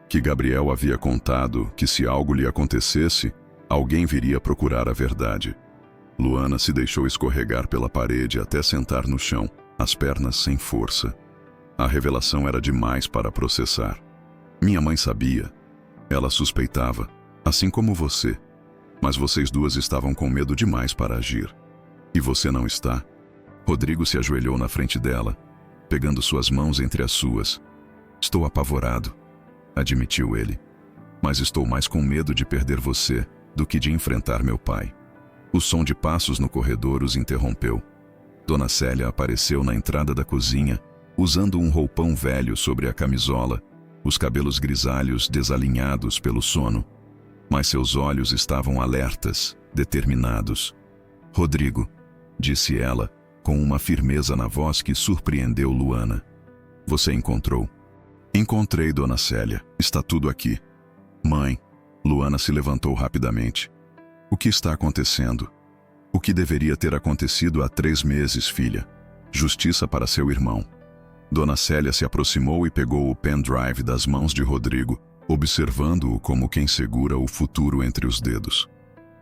que Gabriel havia contado que se algo lhe acontecesse, alguém viria procurar a verdade. Luana se deixou escorregar pela parede até sentar no chão, as pernas sem força. A revelação era demais para processar. Minha mãe sabia. Ela suspeitava, assim como você. Mas vocês duas estavam com medo demais para agir. E você não está? Rodrigo se ajoelhou na frente dela, pegando suas mãos entre as suas. Estou apavorado, admitiu ele. Mas estou mais com medo de perder você do que de enfrentar meu pai. O som de passos no corredor os interrompeu. Dona Célia apareceu na entrada da cozinha, usando um roupão velho sobre a camisola, os cabelos grisalhos desalinhados pelo sono. Mas seus olhos estavam alertas, determinados. Rodrigo, disse ela, com uma firmeza na voz que surpreendeu Luana. Você encontrou? Encontrei, Dona Célia. Está tudo aqui. Mãe, Luana se levantou rapidamente. O que está acontecendo? O que deveria ter acontecido há 3 meses, filha? Justiça para seu irmão. Dona Célia se aproximou e pegou o pendrive das mãos de Rodrigo, observando-o como quem segura o futuro entre os dedos.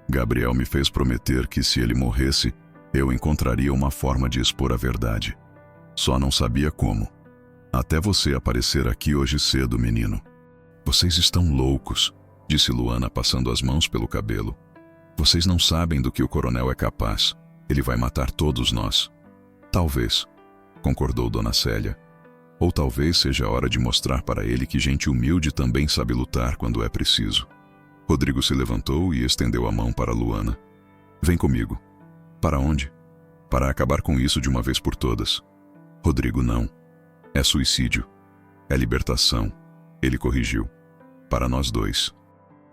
Gabriel me fez prometer que se ele morresse, eu encontraria uma forma de expor a verdade. Só não sabia como. Até você aparecer aqui hoje cedo, menino. Vocês estão loucos, disse Luana passando as mãos pelo cabelo. Vocês não sabem do que o coronel é capaz. Ele vai matar todos nós. Talvez, concordou Dona Célia. Ou talvez seja a hora de mostrar para ele que gente humilde também sabe lutar quando é preciso. Rodrigo se levantou e estendeu a mão para Luana. Vem comigo. Para onde? Para acabar com isso de uma vez por todas. Rodrigo, não. É suicídio. É libertação. Ele corrigiu. Para nós dois.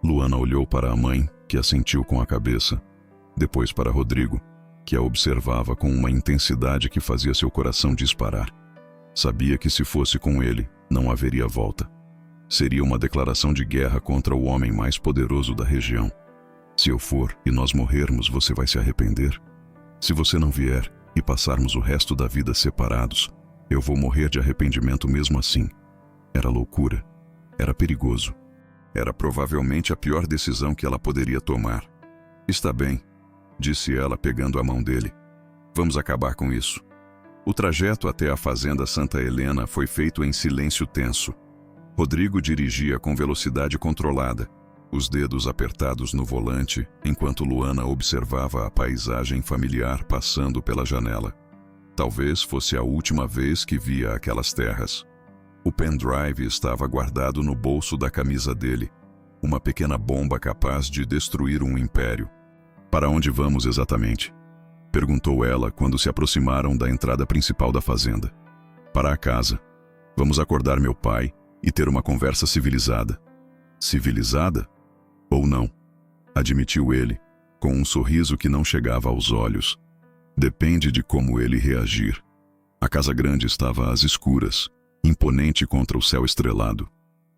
Luana olhou para a mãe, que assentiu com a cabeça. Depois para Rodrigo, que a observava com uma intensidade que fazia seu coração disparar. Sabia que se fosse com ele, não haveria volta. Seria uma declaração de guerra contra o homem mais poderoso da região. Se eu for e nós morrermos, você vai se arrepender? Se você não vier e passarmos o resto da vida separados, eu vou morrer de arrependimento mesmo assim. Era loucura. Era perigoso. Era provavelmente a pior decisão que ela poderia tomar. Está bem, disse ela pegando a mão dele. Vamos acabar com isso. O trajeto até a fazenda Santa Helena foi feito em silêncio tenso. Rodrigo dirigia com velocidade controlada, os dedos apertados no volante, enquanto Luana observava a paisagem familiar passando pela janela. Talvez fosse a última vez que via aquelas terras. O pendrive estava guardado no bolso da camisa dele, uma pequena bomba capaz de destruir um império. Para onde vamos exatamente? Perguntou ela quando se aproximaram da entrada principal da fazenda. Para a casa. Vamos acordar meu pai e ter uma conversa civilizada. Civilizada? Ou não? Admitiu ele, com um sorriso que não chegava aos olhos. Depende de como ele reagir. A casa grande estava às escuras, imponente contra o céu estrelado.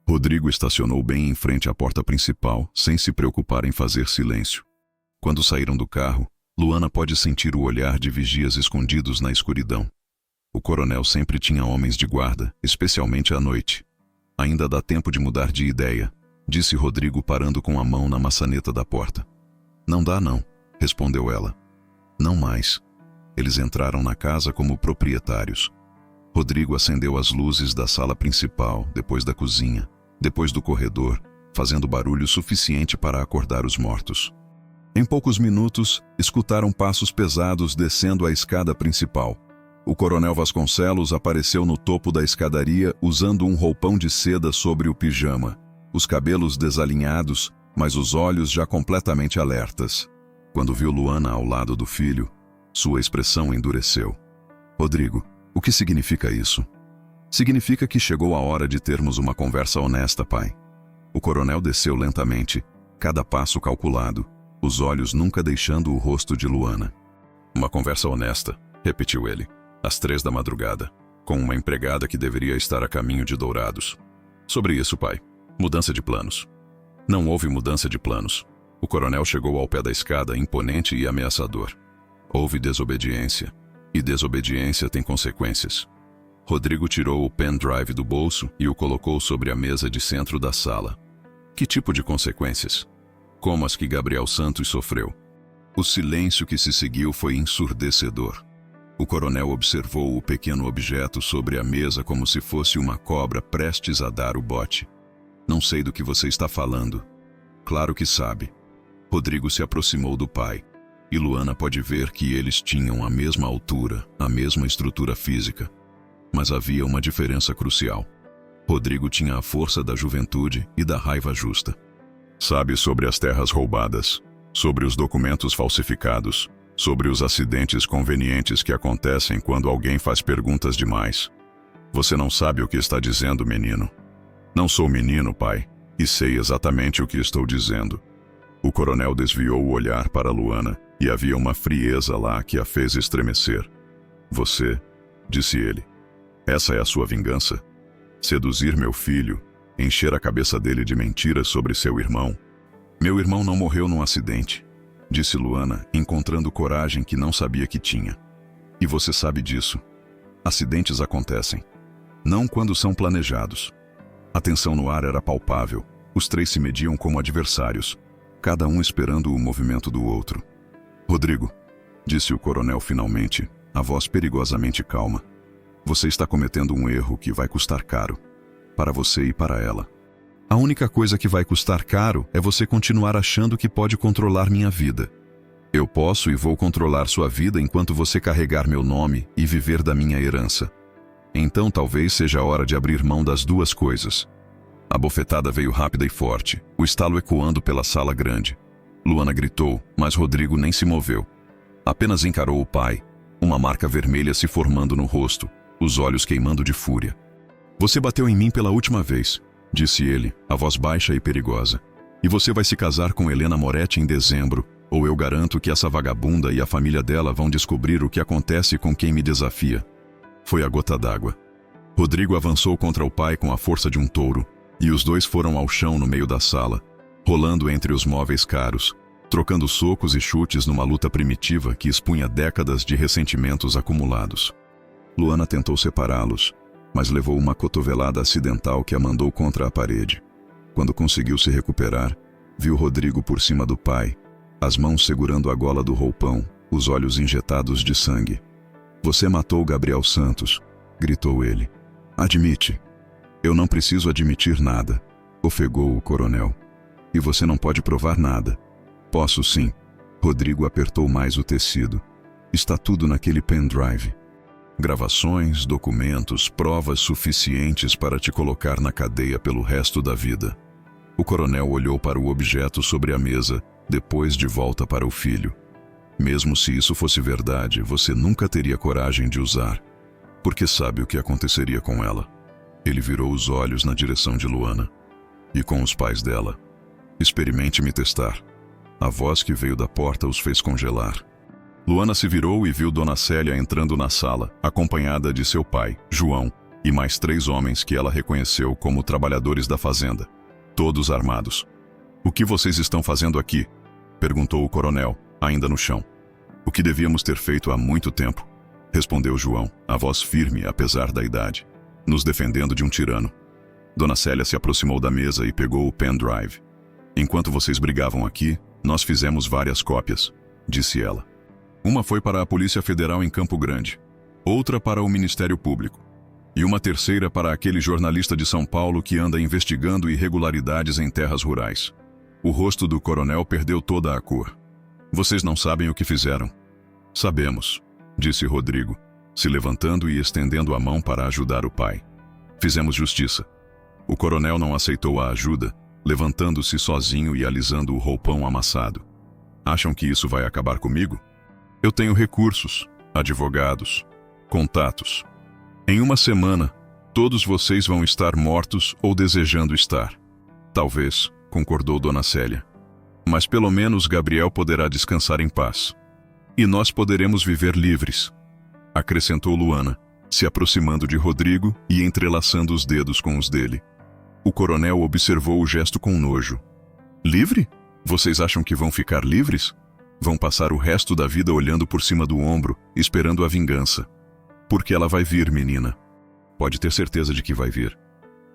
Rodrigo estacionou bem em frente à porta principal, sem se preocupar em fazer silêncio. Quando saíram do carro, Luana pôde sentir o olhar de vigias escondidos na escuridão. O coronel sempre tinha homens de guarda, especialmente à noite. Ainda dá tempo de mudar de ideia, disse Rodrigo parando com a mão na maçaneta da porta. Não dá não, respondeu ela. Não mais. Eles entraram na casa como proprietários. Rodrigo acendeu as luzes da sala principal, depois da cozinha, depois do corredor, fazendo barulho suficiente para acordar os mortos. Em poucos minutos, escutaram passos pesados descendo a escada principal. O coronel Vasconcelos apareceu no topo da escadaria usando um roupão de seda sobre o pijama, os cabelos desalinhados, mas os olhos já completamente alertas. Quando viu Luana ao lado do filho, sua expressão endureceu. Rodrigo, o que significa isso? Significa que chegou a hora de termos uma conversa honesta, pai. O coronel desceu lentamente, cada passo calculado, os olhos nunca deixando o rosto de Luana. Uma conversa honesta, repetiu ele, às 3 da madrugada, com uma empregada que deveria estar a caminho de Dourados. Sobre isso, pai. Mudança de planos. Não houve mudança de planos. O coronel chegou ao pé da escada, imponente e ameaçador. Houve desobediência. E desobediência tem consequências. Rodrigo tirou o pendrive do bolso e o colocou sobre a mesa de centro da sala. Que tipo de consequências? Como as que Gabriel Santos sofreu. O silêncio que se seguiu foi ensurdecedor. O coronel observou o pequeno objeto sobre a mesa como se fosse uma cobra prestes a dar o bote. Não sei do que você está falando. Claro que sabe. Rodrigo se aproximou do pai. E Luana pode ver que eles tinham a mesma altura, a mesma estrutura física. Mas havia uma diferença crucial. Rodrigo tinha a força da juventude e da raiva justa. Sabe sobre as terras roubadas, sobre os documentos falsificados, sobre os acidentes convenientes que acontecem quando alguém faz perguntas demais. Você não sabe o que está dizendo, menino. Não sou menino, pai, e sei exatamente o que estou dizendo. O coronel desviou o olhar para Luana e havia uma frieza lá que a fez estremecer. Você, disse ele, essa é a sua vingança? Seduzir meu filho, encher a cabeça dele de mentiras sobre seu irmão. Meu irmão não morreu num acidente, disse Luana, encontrando coragem que não sabia que tinha. E você sabe disso. Acidentes acontecem. Não quando são planejados. A tensão no ar era palpável. Os 3 se mediam como adversários, cada um esperando o movimento do outro. Rodrigo, disse o coronel finalmente, a voz perigosamente calma. Você está cometendo um erro que vai custar caro. Para você e para ela. A única coisa que vai custar caro é você continuar achando que pode controlar minha vida. Eu posso e vou controlar sua vida enquanto você carregar meu nome e viver da minha herança. Então talvez seja a hora de abrir mão das duas coisas. A bofetada veio rápida e forte, o estalo ecoando pela sala grande. Luana gritou, mas Rodrigo nem se moveu. Apenas encarou o pai, uma marca vermelha se formando no rosto, os olhos queimando de fúria. Você bateu em mim pela última vez, disse ele, a voz baixa e perigosa. E você vai se casar com Helena Moretti em dezembro, ou eu garanto que essa vagabunda e a família dela vão descobrir o que acontece com quem me desafia. Foi a gota d'água. Rodrigo avançou contra o pai com a força de um touro, e os dois foram ao chão no meio da sala, rolando entre os móveis caros, trocando socos e chutes numa luta primitiva que expunha décadas de ressentimentos acumulados. Luana tentou separá-los, mas levou uma cotovelada acidental que a mandou contra a parede. Quando conseguiu se recuperar, viu Rodrigo por cima do pai, as mãos segurando a gola do roupão, os olhos injetados de sangue. Você matou Gabriel Santos, gritou ele. Admite. Eu não preciso admitir nada, ofegou o coronel. E você não pode provar nada. Posso sim. Rodrigo apertou mais o tecido. Está tudo naquele pendrive. Gravações, documentos, provas suficientes para te colocar na cadeia pelo resto da vida. O coronel olhou para o objeto sobre a mesa, depois de volta para o filho. Mesmo se isso fosse verdade, você nunca teria coragem de usar, porque sabe o que aconteceria com ela. Ele virou os olhos na direção de Luana. E com os pais dela. Experimente me testar. A voz que veio da porta os fez congelar. Luana se virou e viu Dona Célia entrando na sala, acompanhada de seu pai, João, e mais 3 homens que ela reconheceu como trabalhadores da fazenda, todos armados. "O que vocês estão fazendo aqui?" perguntou o coronel, ainda no chão. "O que devíamos ter feito há muito tempo", respondeu João, a voz firme apesar da idade, "nos defendendo de um tirano." Dona Célia se aproximou da mesa e pegou o pendrive. "Enquanto vocês brigavam aqui, nós fizemos várias cópias", disse ela. "Uma foi para a Polícia Federal em Campo Grande, outra para o Ministério Público, e uma terceira para aquele jornalista de São Paulo que anda investigando irregularidades em terras rurais." O rosto do coronel perdeu toda a cor. "Vocês não sabem o que fizeram." "Sabemos", disse Rodrigo, se levantando e estendendo a mão para ajudar o pai. "Fizemos justiça." O coronel não aceitou a ajuda, levantando-se sozinho e alisando o roupão amassado. "Acham que isso vai acabar comigo? Eu tenho recursos, advogados, contatos. Em uma semana, todos vocês vão estar mortos ou desejando estar." "Talvez", concordou Dona Célia. "Mas pelo menos Gabriel poderá descansar em paz. E nós poderemos viver livres", acrescentou Luana, se aproximando de Rodrigo e entrelaçando os dedos com os dele. O coronel observou o gesto com nojo. "Livre? Vocês acham que vão ficar livres? Vão passar o resto da vida olhando por cima do ombro, esperando a vingança. Porque ela vai vir, menina. Pode ter certeza de que vai vir."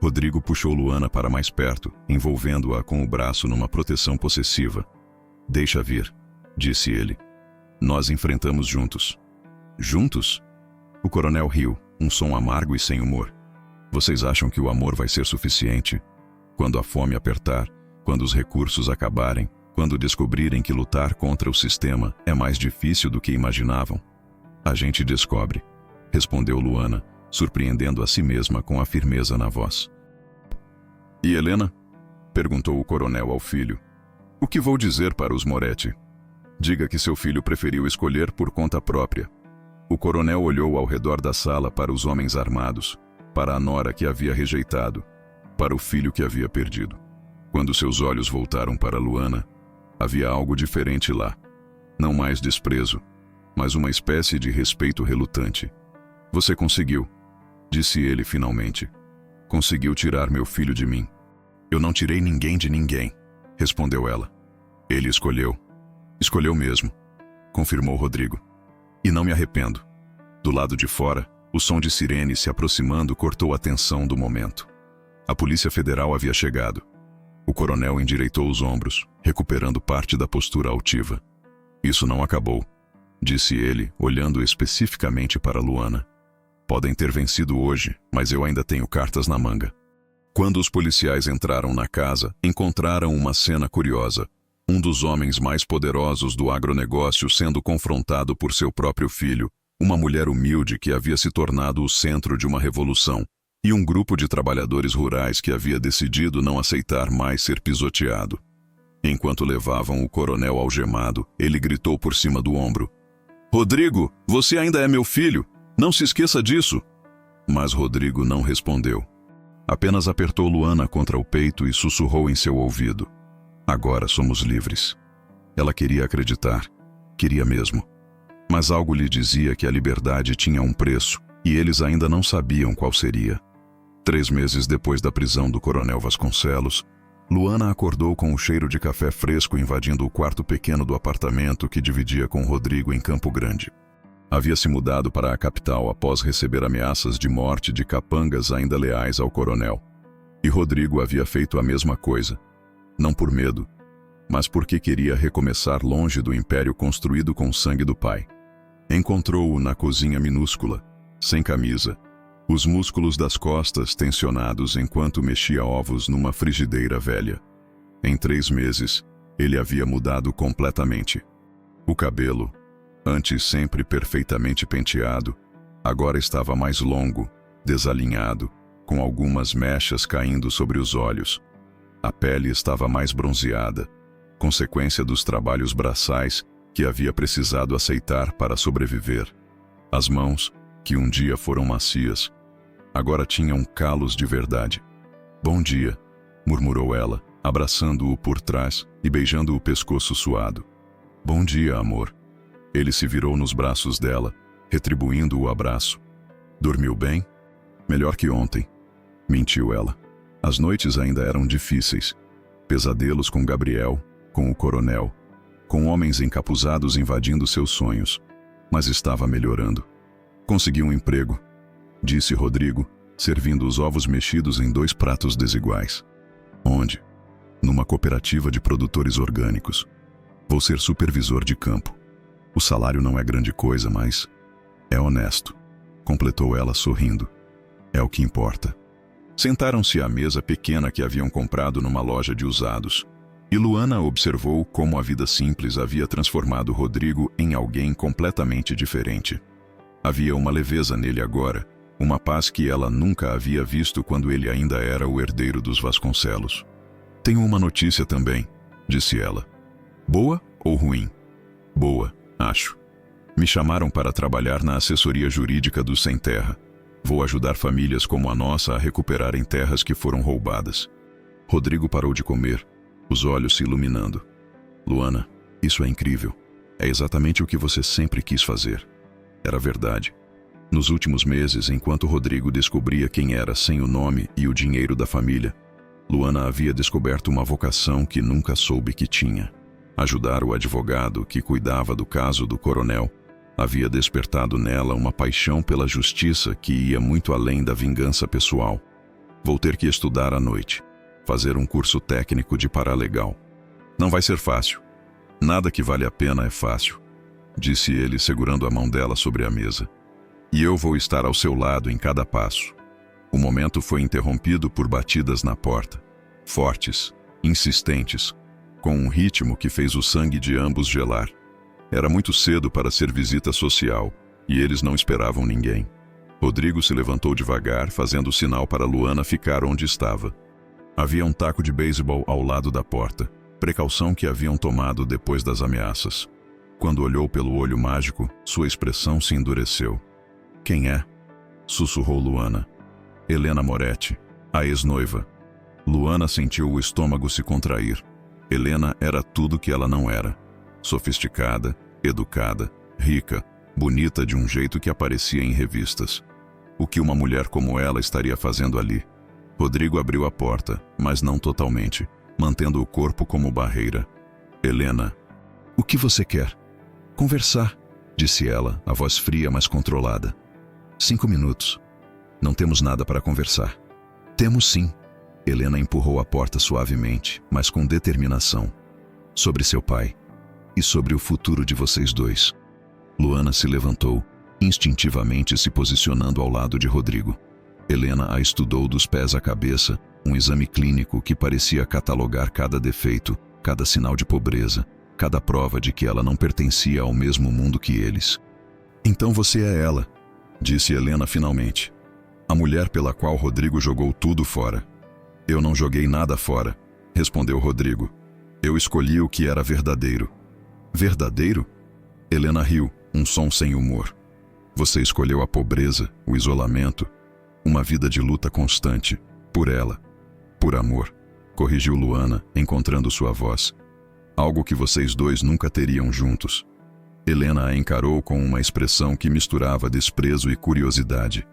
Rodrigo puxou Luana para mais perto, envolvendo-a com o braço numa proteção possessiva. "Deixa vir", disse ele. "Nós enfrentamos juntos." "Juntos?" O coronel riu, um som amargo e sem humor. "Vocês acham que o amor vai ser suficiente? Quando a fome apertar, quando os recursos acabarem, quando descobrirem que lutar contra o sistema é mais difícil do que imaginavam?" "A gente descobre", respondeu Luana, surpreendendo a si mesma com a firmeza na voz. "E Helena?" perguntou o coronel ao filho. "O que vou dizer para os Moretti?" "Diga que seu filho preferiu escolher por conta própria." O coronel olhou ao redor da sala para os homens armados, para a nora que havia rejeitado, para o filho que havia perdido. Quando seus olhos voltaram para Luana, havia algo diferente lá. Não mais desprezo, mas uma espécie de respeito relutante. "Você conseguiu", disse ele finalmente. "Conseguiu tirar meu filho de mim." "Eu não tirei ninguém de ninguém", respondeu ela. "Ele escolheu." "Escolheu mesmo", confirmou Rodrigo. "E não me arrependo." Do lado de fora, o som de sirene se aproximando cortou a tensão do momento. A Polícia Federal havia chegado. O coronel endireitou os ombros, recuperando parte da postura altiva. "Isso não acabou", disse ele, olhando especificamente para Luana. "Podem ter vencido hoje, mas eu ainda tenho cartas na manga." Quando os policiais entraram na casa, encontraram uma cena curiosa. Um dos homens mais poderosos do agronegócio sendo confrontado por seu próprio filho, uma mulher humilde que havia se tornado o centro de uma revolução, e um grupo de trabalhadores rurais que havia decidido não aceitar mais ser pisoteado. Enquanto levavam o coronel algemado, ele gritou por cima do ombro: "Rodrigo, você ainda é meu filho! Não se esqueça disso!" Mas Rodrigo não respondeu. Apenas apertou Luana contra o peito e sussurrou em seu ouvido: "Agora somos livres." Ela queria acreditar. Queria mesmo. Mas algo lhe dizia que a liberdade tinha um preço, e eles ainda não sabiam qual seria. 3 meses depois da prisão do coronel Vasconcelos, Luana acordou com o cheiro de café fresco invadindo o quarto pequeno do apartamento que dividia com Rodrigo em Campo Grande. Havia se mudado para a capital após receber ameaças de morte de capangas ainda leais ao coronel. E Rodrigo havia feito a mesma coisa. Não por medo, mas porque queria recomeçar longe do império construído com o sangue do pai. Encontrou-o na cozinha minúscula, sem camisa, os músculos das costas tensionados enquanto mexia ovos numa frigideira velha. Em 3 meses, ele havia mudado completamente. O cabelo, antes sempre perfeitamente penteado, agora estava mais longo, desalinhado, com algumas mechas caindo sobre os olhos. A pele estava mais bronzeada, consequência dos trabalhos braçais que havia precisado aceitar para sobreviver. As mãos, que um dia foram macias, agora tinham calos de verdade. "Bom dia", murmurou ela, abraçando-o por trás e beijando o pescoço suado. "Bom dia, amor." Ele se virou nos braços dela, retribuindo o abraço. "Dormiu bem?" Melhor que ontem, mentiu ela. As noites ainda eram difíceis. Pesadelos com Gabriel, com o coronel, com homens encapuzados invadindo seus sonhos. Mas estava melhorando. Consegui um emprego, disse Rodrigo, servindo os ovos mexidos em 2 pratos desiguais. Onde? Numa cooperativa de produtores orgânicos. Vou ser supervisor de campo. O salário não é grande coisa, mas é honesto, completou ela sorrindo. É o que importa. Sentaram-se à mesa pequena que haviam comprado numa loja de usados. E Luana observou como a vida simples havia transformado Rodrigo em alguém completamente diferente. Havia uma leveza nele agora, uma paz que ela nunca havia visto quando ele ainda era o herdeiro dos Vasconcelos. Tenho uma notícia também, disse ela. Boa ou ruim? Boa, acho. Me chamaram para trabalhar na assessoria jurídica do Sem Terra. Vou ajudar famílias como a nossa a recuperarem terras que foram roubadas. Rodrigo parou de comer, os olhos se iluminando. Luana, isso é incrível. É exatamente o que você sempre quis fazer. Era verdade. Nos últimos meses, enquanto Rodrigo descobria quem era sem o nome e o dinheiro da família, Luana havia descoberto uma vocação que nunca soube que tinha. Ajudar o advogado que cuidava do caso do coronel havia despertado nela uma paixão pela justiça que ia muito além da vingança pessoal. Vou ter que estudar à noite, fazer um curso técnico de paralegal. Não vai ser fácil. Nada que vale a pena é fácil, disse ele segurando a mão dela sobre a mesa. E eu vou estar ao seu lado em cada passo. O momento foi interrompido por batidas na porta, fortes, insistentes, com um ritmo que fez o sangue de ambos gelar. Era muito cedo para ser visita social, e eles não esperavam ninguém. Rodrigo se levantou devagar, fazendo sinal para Luana ficar onde estava. Havia um taco de beisebol ao lado da porta, precaução que haviam tomado depois das ameaças. Quando olhou pelo olho mágico, sua expressão se endureceu. Quem é? Sussurrou Luana. Helena Moretti, a ex-noiva. Luana sentiu o estômago se contrair. Helena era tudo que ela não era. Sofisticada, educada, rica, bonita de um jeito que aparecia em revistas. O que uma mulher como ela estaria fazendo ali? Rodrigo abriu a porta, mas não totalmente, mantendo o corpo como barreira. Helena, o que você quer? Conversar, disse ela, a voz fria, mas controlada. 5 minutos. Não temos nada para conversar. Temos sim. Helena empurrou a porta suavemente, mas com determinação. Sobre seu pai. E sobre o futuro de vocês dois. Luana se levantou, instintivamente se posicionando ao lado de Rodrigo. Helena a estudou dos pés à cabeça, um exame clínico que parecia catalogar cada defeito, cada sinal de pobreza, cada prova de que ela não pertencia ao mesmo mundo que eles. Então você é ela, disse Helena finalmente. A mulher pela qual Rodrigo jogou tudo fora. Eu não joguei nada fora, respondeu Rodrigo. Eu escolhi o que era verdadeiro. Verdadeiro? Helena riu, um som sem humor. Você escolheu a pobreza, o isolamento, uma vida de luta constante, por ela, por amor, corrigiu Luana, encontrando sua voz. Algo que vocês dois nunca teriam juntos. Helena a encarou com uma expressão que misturava desprezo e curiosidade.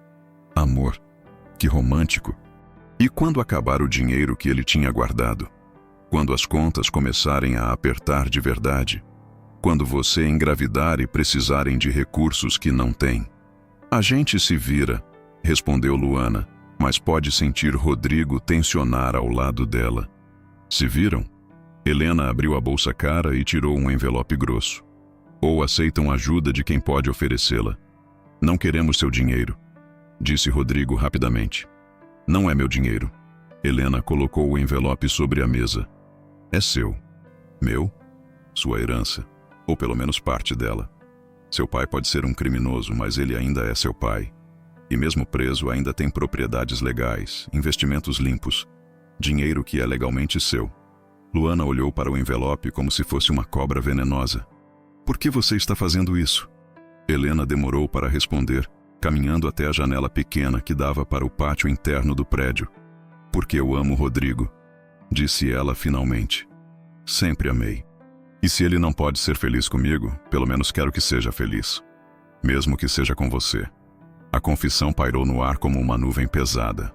Amor. Que romântico. E quando acabar o dinheiro que ele tinha guardado? Quando as contas começarem a apertar de verdade? Quando você engravidar e precisarem de recursos que não tem? A gente se vira, respondeu Luana, mas pode sentir Rodrigo tensionar ao lado dela. Se viram? Helena abriu a bolsa cara e tirou um envelope grosso. Ou aceitam ajuda de quem pode oferecê-la. Não queremos seu dinheiro, disse Rodrigo rapidamente. Não é meu dinheiro. Helena colocou o envelope sobre a mesa. É seu. Meu? Sua herança. Ou pelo menos parte dela. Seu pai pode ser um criminoso, mas ele ainda é seu pai. E mesmo preso, ainda tem propriedades legais, investimentos limpos, dinheiro que é legalmente seu. Luana olhou para o envelope como se fosse uma cobra venenosa. Por que você está fazendo isso? Helena demorou para responder, caminhando até a janela pequena que dava para o pátio interno do prédio. Porque eu amo Rodrigo, disse ela finalmente. Sempre amei. E se ele não pode ser feliz comigo, pelo menos quero que seja feliz. Mesmo que seja com você. A confissão pairou no ar como uma nuvem pesada.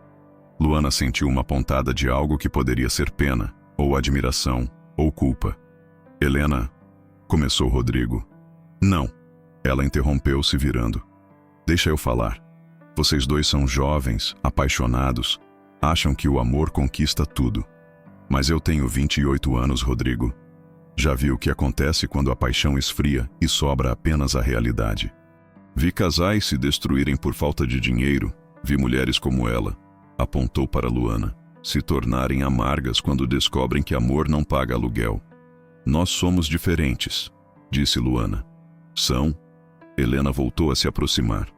Luana sentiu uma pontada de algo que poderia ser pena, ou admiração, ou culpa. Helena, começou Rodrigo. Não, ela interrompeu, se virando. Deixa eu falar. Vocês dois são jovens, apaixonados, acham que o amor conquista tudo. Mas eu tenho 28 anos, Rodrigo. Já vi o que acontece quando a paixão esfria e sobra apenas a realidade. Vi casais se destruírem por falta de dinheiro, vi mulheres como ela, apontou para Luana, se tornarem amargas quando descobrem que amor não paga aluguel. Nós somos diferentes, disse Luana. São? Helena voltou a se aproximar.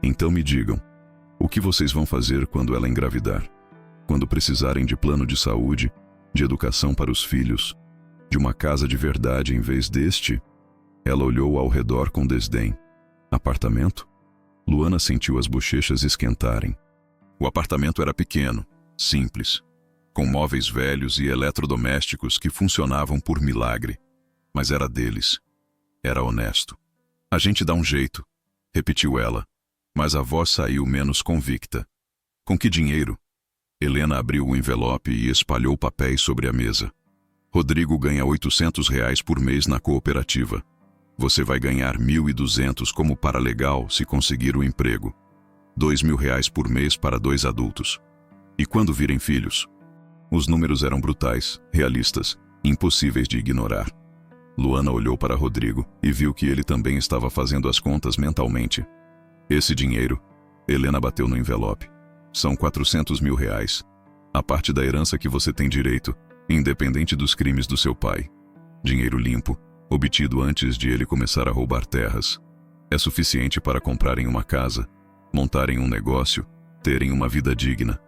Então me digam, o que vocês vão fazer quando ela engravidar? Quando precisarem de plano de saúde, de educação para os filhos, de uma casa de verdade em vez deste? Ela olhou ao redor com desdém. Apartamento? Luana sentiu as bochechas esquentarem. O apartamento era pequeno, simples, com móveis velhos e eletrodomésticos que funcionavam por milagre. Mas era deles. Era honesto. A gente dá um jeito, repetiu ela, mas a voz saiu menos convicta. Com que dinheiro? Helena abriu o envelope e espalhou papéis sobre a mesa. Rodrigo ganha R$ 800 por mês na cooperativa. Você vai ganhar 1.200 como paralegal se conseguir o emprego. R$ 2.000 por mês para 2 adultos. E quando virem filhos? Os números eram brutais, realistas, impossíveis de ignorar. Luana olhou para Rodrigo e viu que ele também estava fazendo as contas mentalmente. Esse dinheiro, Helena bateu no envelope, são R$ 400.000. A parte da herança que você tem direito, independente dos crimes do seu pai. Dinheiro limpo, obtido antes de ele começar a roubar terras. É suficiente para comprarem uma casa, montarem um negócio, terem uma vida digna.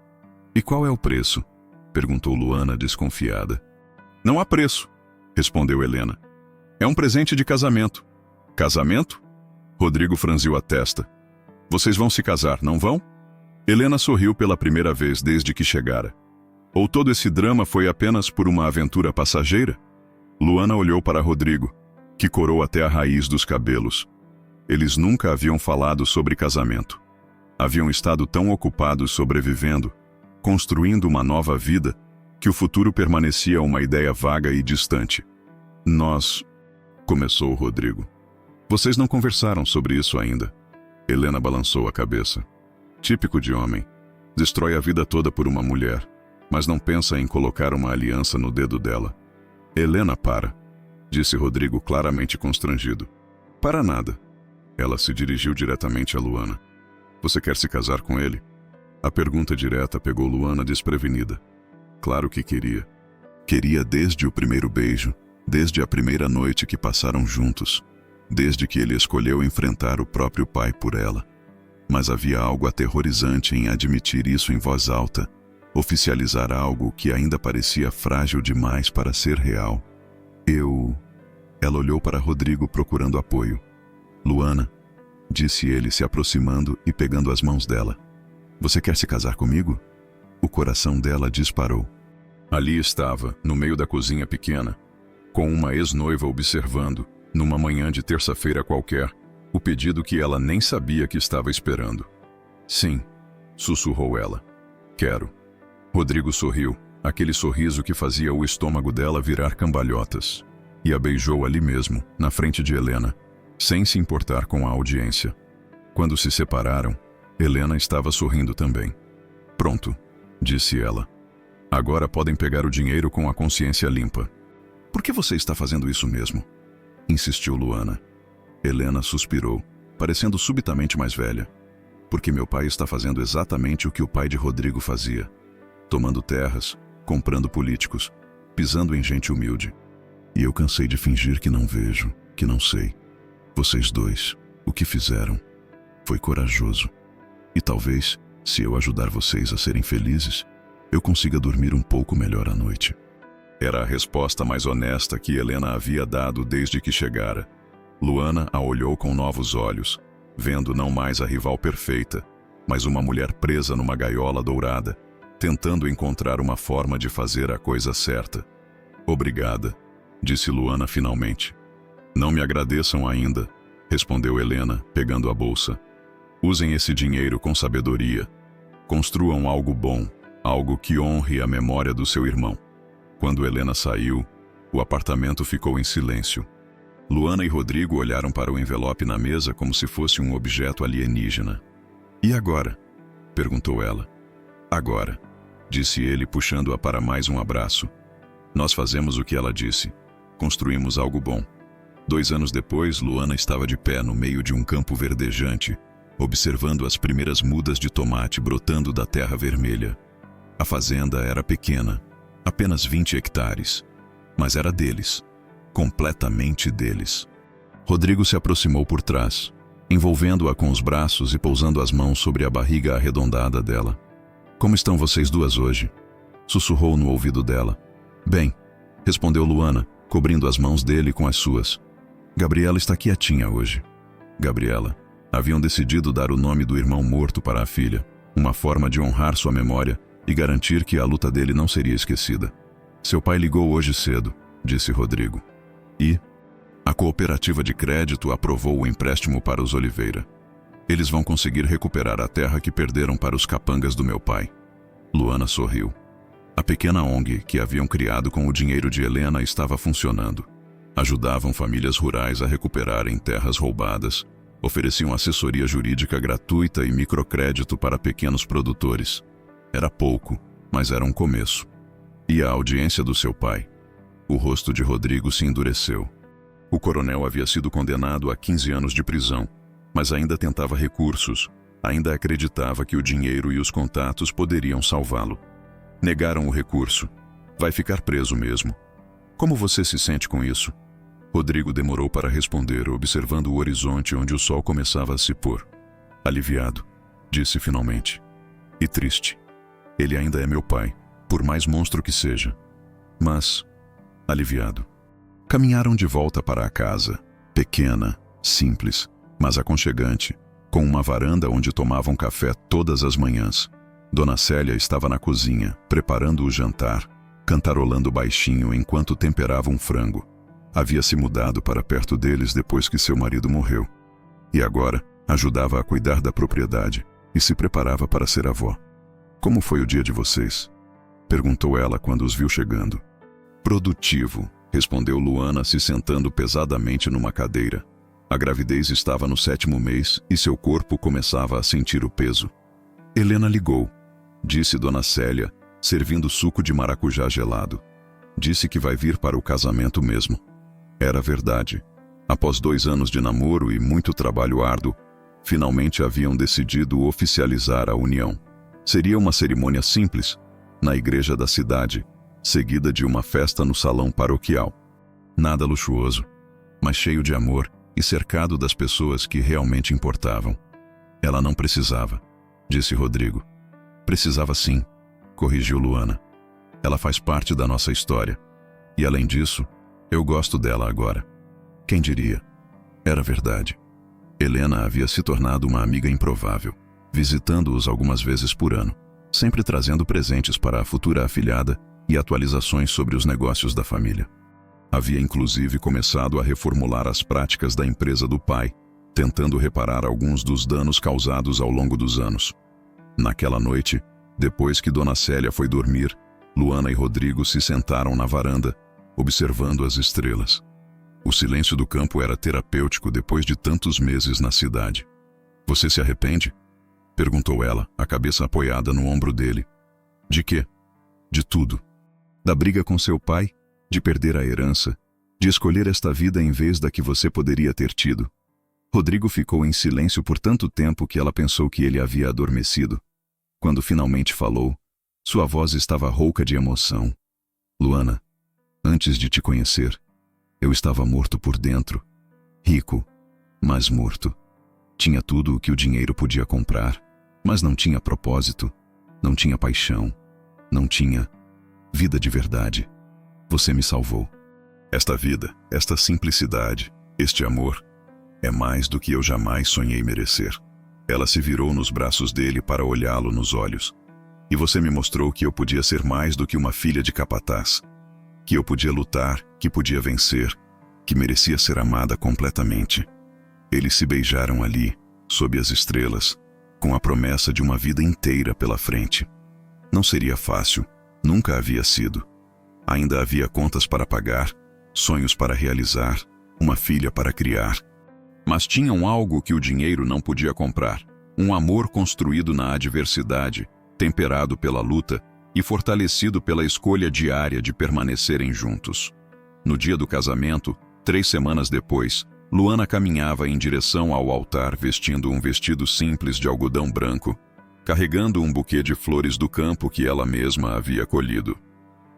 E qual é o preço? Perguntou Luana, desconfiada. Não há preço, respondeu Helena. É um presente de casamento. Casamento? Rodrigo franziu a testa. Vocês vão se casar, não vão? Helena sorriu pela primeira vez desde que chegara. Ou todo esse drama foi apenas por uma aventura passageira? Luana olhou para Rodrigo, que corou até a raiz dos cabelos. Eles nunca haviam falado sobre casamento. Haviam estado tão ocupados sobrevivendo, construindo uma nova vida, que o futuro permanecia uma ideia vaga e distante. Nós... começou Rodrigo. Vocês não conversaram sobre isso ainda. Helena balançou a cabeça. Típico de homem. Destrói a vida toda por uma mulher, mas não pensa em colocar uma aliança no dedo dela. Helena, para, disse Rodrigo claramente constrangido. Para nada. Ela se dirigiu diretamente a Luana. Você quer se casar com ele? A pergunta direta pegou Luana desprevenida. Claro que queria. Queria desde o primeiro beijo, desde a primeira noite que passaram juntos, desde que ele escolheu enfrentar o próprio pai por ela. Mas havia algo aterrorizante em admitir isso em voz alta, oficializar algo que ainda parecia frágil demais para ser real. Ela olhou para Rodrigo procurando apoio. Luana, disse ele se aproximando e pegando as mãos dela. Você quer se casar comigo? O coração dela disparou. Ali estava, no meio da cozinha pequena, com uma ex-noiva observando, numa manhã de terça-feira qualquer, o pedido que ela nem sabia que estava esperando. Sim, sussurrou ela. Quero. Rodrigo sorriu, aquele sorriso que fazia o estômago dela virar cambalhotas, e a beijou ali mesmo, na frente de Helena, sem se importar com a audiência. Quando se separaram, Helena estava sorrindo também. Pronto, disse ela. Agora podem pegar o dinheiro com a consciência limpa. Por que você está fazendo isso mesmo? Insistiu Luana. Helena suspirou, parecendo subitamente mais velha. Porque meu pai está fazendo exatamente o que o pai de Rodrigo fazia. Tomando terras, comprando políticos, pisando em gente humilde. E eu cansei de fingir que não vejo, que não sei. Vocês dois, o que fizeram? Foi corajoso. E talvez, se eu ajudar vocês a serem felizes, eu consiga dormir um pouco melhor à noite. Era a resposta mais honesta que Helena havia dado desde que chegara. Luana a olhou com novos olhos, vendo não mais a rival perfeita, mas uma mulher presa numa gaiola dourada, tentando encontrar uma forma de fazer a coisa certa. Obrigada, disse Luana finalmente. Não me agradeçam ainda, respondeu Helena, pegando a bolsa. Usem esse dinheiro com sabedoria. Construam algo bom, algo que honre a memória do seu irmão. Quando Helena saiu, o apartamento ficou em silêncio. Luana e Rodrigo olharam para o envelope na mesa como se fosse um objeto alienígena. E agora? Perguntou ela. Agora, disse ele, puxando-a para mais um abraço. Nós fazemos o que ela disse. Construímos algo bom. 2 anos depois, Luana estava de pé no meio de um campo verdejante, observando as primeiras mudas de tomate brotando da terra vermelha. A fazenda era pequena, apenas 20 hectares, mas era deles, completamente deles. Rodrigo se aproximou por trás, envolvendo-a com os braços e pousando as mãos sobre a barriga arredondada dela. Como estão vocês duas hoje? Sussurrou no ouvido dela. Bem, respondeu Luana, cobrindo as mãos dele com as suas. Gabriela está quietinha hoje. Gabriela. Haviam decidido dar o nome do irmão morto para a filha, uma forma de honrar sua memória e garantir que a luta dele não seria esquecida. Seu pai ligou hoje cedo, disse Rodrigo. E a cooperativa de crédito aprovou o empréstimo para os Oliveira. Eles vão conseguir recuperar a terra que perderam para os capangas do meu pai. Luana sorriu. A pequena ONG que haviam criado com o dinheiro de Helena estava funcionando. Ajudavam famílias rurais a recuperarem terras roubadas, ofereciam assessoria jurídica gratuita e microcrédito para pequenos produtores. Era pouco, mas era um começo. E a audiência do seu pai? O rosto de Rodrigo se endureceu. O coronel havia sido condenado a 15 anos de prisão, mas ainda tentava recursos, ainda acreditava que o dinheiro e os contatos poderiam salvá-lo. Negaram o recurso. Vai ficar preso mesmo. Como você se sente com isso? Rodrigo demorou para responder, observando o horizonte onde o sol começava a se pôr. Aliviado, disse finalmente. E triste. Ele ainda é meu pai, por mais monstro que seja. Mas, aliviado. Caminharam de volta para a casa, pequena, simples, mas aconchegante, com uma varanda onde tomavam café todas as manhãs. Dona Célia estava na cozinha, preparando o jantar, cantarolando baixinho enquanto temperava um frango. Havia se mudado para perto deles depois que seu marido morreu. E agora ajudava a cuidar da propriedade e se preparava para ser avó. Como foi o dia de vocês? Perguntou ela quando os viu chegando. Produtivo, respondeu Luana, se sentando pesadamente numa cadeira. A gravidez estava no 7º mês e seu corpo começava a sentir o peso. Helena ligou, disse Dona Célia, servindo suco de maracujá gelado. Disse que vai vir para o casamento mesmo. Era verdade. Após 2 anos de namoro e muito trabalho árduo, finalmente haviam decidido oficializar a união. Seria uma cerimônia simples, na igreja da cidade, seguida de uma festa no salão paroquial. Nada luxuoso, mas cheio de amor e cercado das pessoas que realmente importavam. Ela não precisava, disse Rodrigo. Precisava sim, corrigiu Luana. Ela faz parte da nossa história. E além disso, eu gosto dela agora. Quem diria? Era verdade. Helena havia se tornado uma amiga improvável, visitando-os algumas vezes por ano, sempre trazendo presentes para a futura afilhada e atualizações sobre os negócios da família. Havia inclusive começado a reformular as práticas da empresa do pai, tentando reparar alguns dos danos causados ao longo dos anos. Naquela noite, depois que Dona Célia foi dormir, Luana e Rodrigo se sentaram na varanda, observando as estrelas. O silêncio do campo era terapêutico depois de tantos meses na cidade. Você se arrepende? Perguntou ela, a cabeça apoiada no ombro dele. De quê? De tudo. Da briga com seu pai, de perder a herança, de escolher esta vida em vez da que você poderia ter tido. Rodrigo ficou em silêncio por tanto tempo que ela pensou que ele havia adormecido. Quando finalmente falou, sua voz estava rouca de emoção. Luana, antes de te conhecer, eu estava morto por dentro. Rico, mas morto. Tinha tudo o que o dinheiro podia comprar, mas não tinha propósito, não tinha paixão, não tinha vida de verdade. Você me salvou. Esta vida, esta simplicidade, este amor, é mais do que eu jamais sonhei merecer. Ela se virou nos braços dele para olhá-lo nos olhos. E você me mostrou que eu podia ser mais do que uma filha de capataz. Que eu podia lutar, que podia vencer, que merecia ser amada completamente. Eles se beijaram ali, sob as estrelas, com a promessa de uma vida inteira pela frente. Não seria fácil, nunca havia sido. Ainda havia contas para pagar, sonhos para realizar, uma filha para criar. Mas tinham algo que o dinheiro não podia comprar: um amor construído na adversidade, temperado pela luta e fortalecido pela escolha diária de permanecerem juntos. No dia do casamento, 3 semanas depois, Luana caminhava em direção ao altar vestindo um vestido simples de algodão branco, carregando um buquê de flores do campo que ela mesma havia colhido.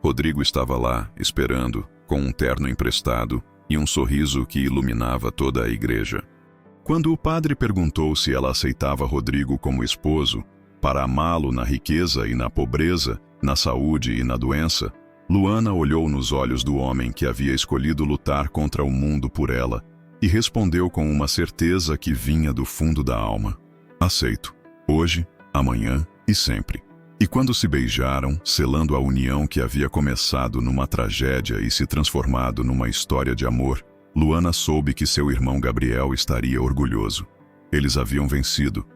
Rodrigo estava lá, esperando, com um terno emprestado e um sorriso que iluminava toda a igreja. Quando o padre perguntou se ela aceitava Rodrigo como esposo, para amá-lo na riqueza e na pobreza, na saúde e na doença, Luana olhou nos olhos do homem que havia escolhido lutar contra o mundo por ela e respondeu com uma certeza que vinha do fundo da alma: aceito, hoje, amanhã e sempre. E quando se beijaram, selando a união que havia começado numa tragédia e se transformado numa história de amor, Luana soube que seu irmão Gabriel estaria orgulhoso. Eles haviam vencido.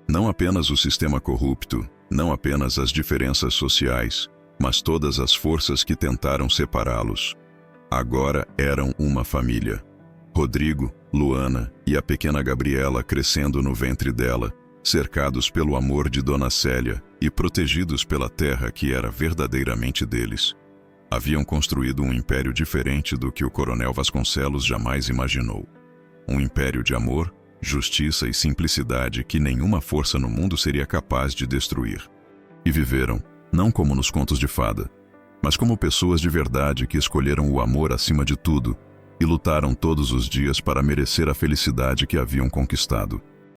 Não apenas o sistema corrupto, não apenas as diferenças sociais, mas todas as forças que tentaram separá-los. Agora eram uma família. Rodrigo, Luana e a pequena Gabriela crescendo no ventre dela, cercados pelo amor de Dona Célia e protegidos pela terra que era verdadeiramente deles. Haviam construído um império diferente do que o coronel Vasconcelos jamais imaginou. Um império de amor, justiça e simplicidade que nenhuma força no mundo seria capaz de destruir. E viveram, não como nos contos de fada, mas como pessoas de verdade que escolheram o amor acima de tudo e lutaram todos os dias para merecer a felicidade que haviam conquistado.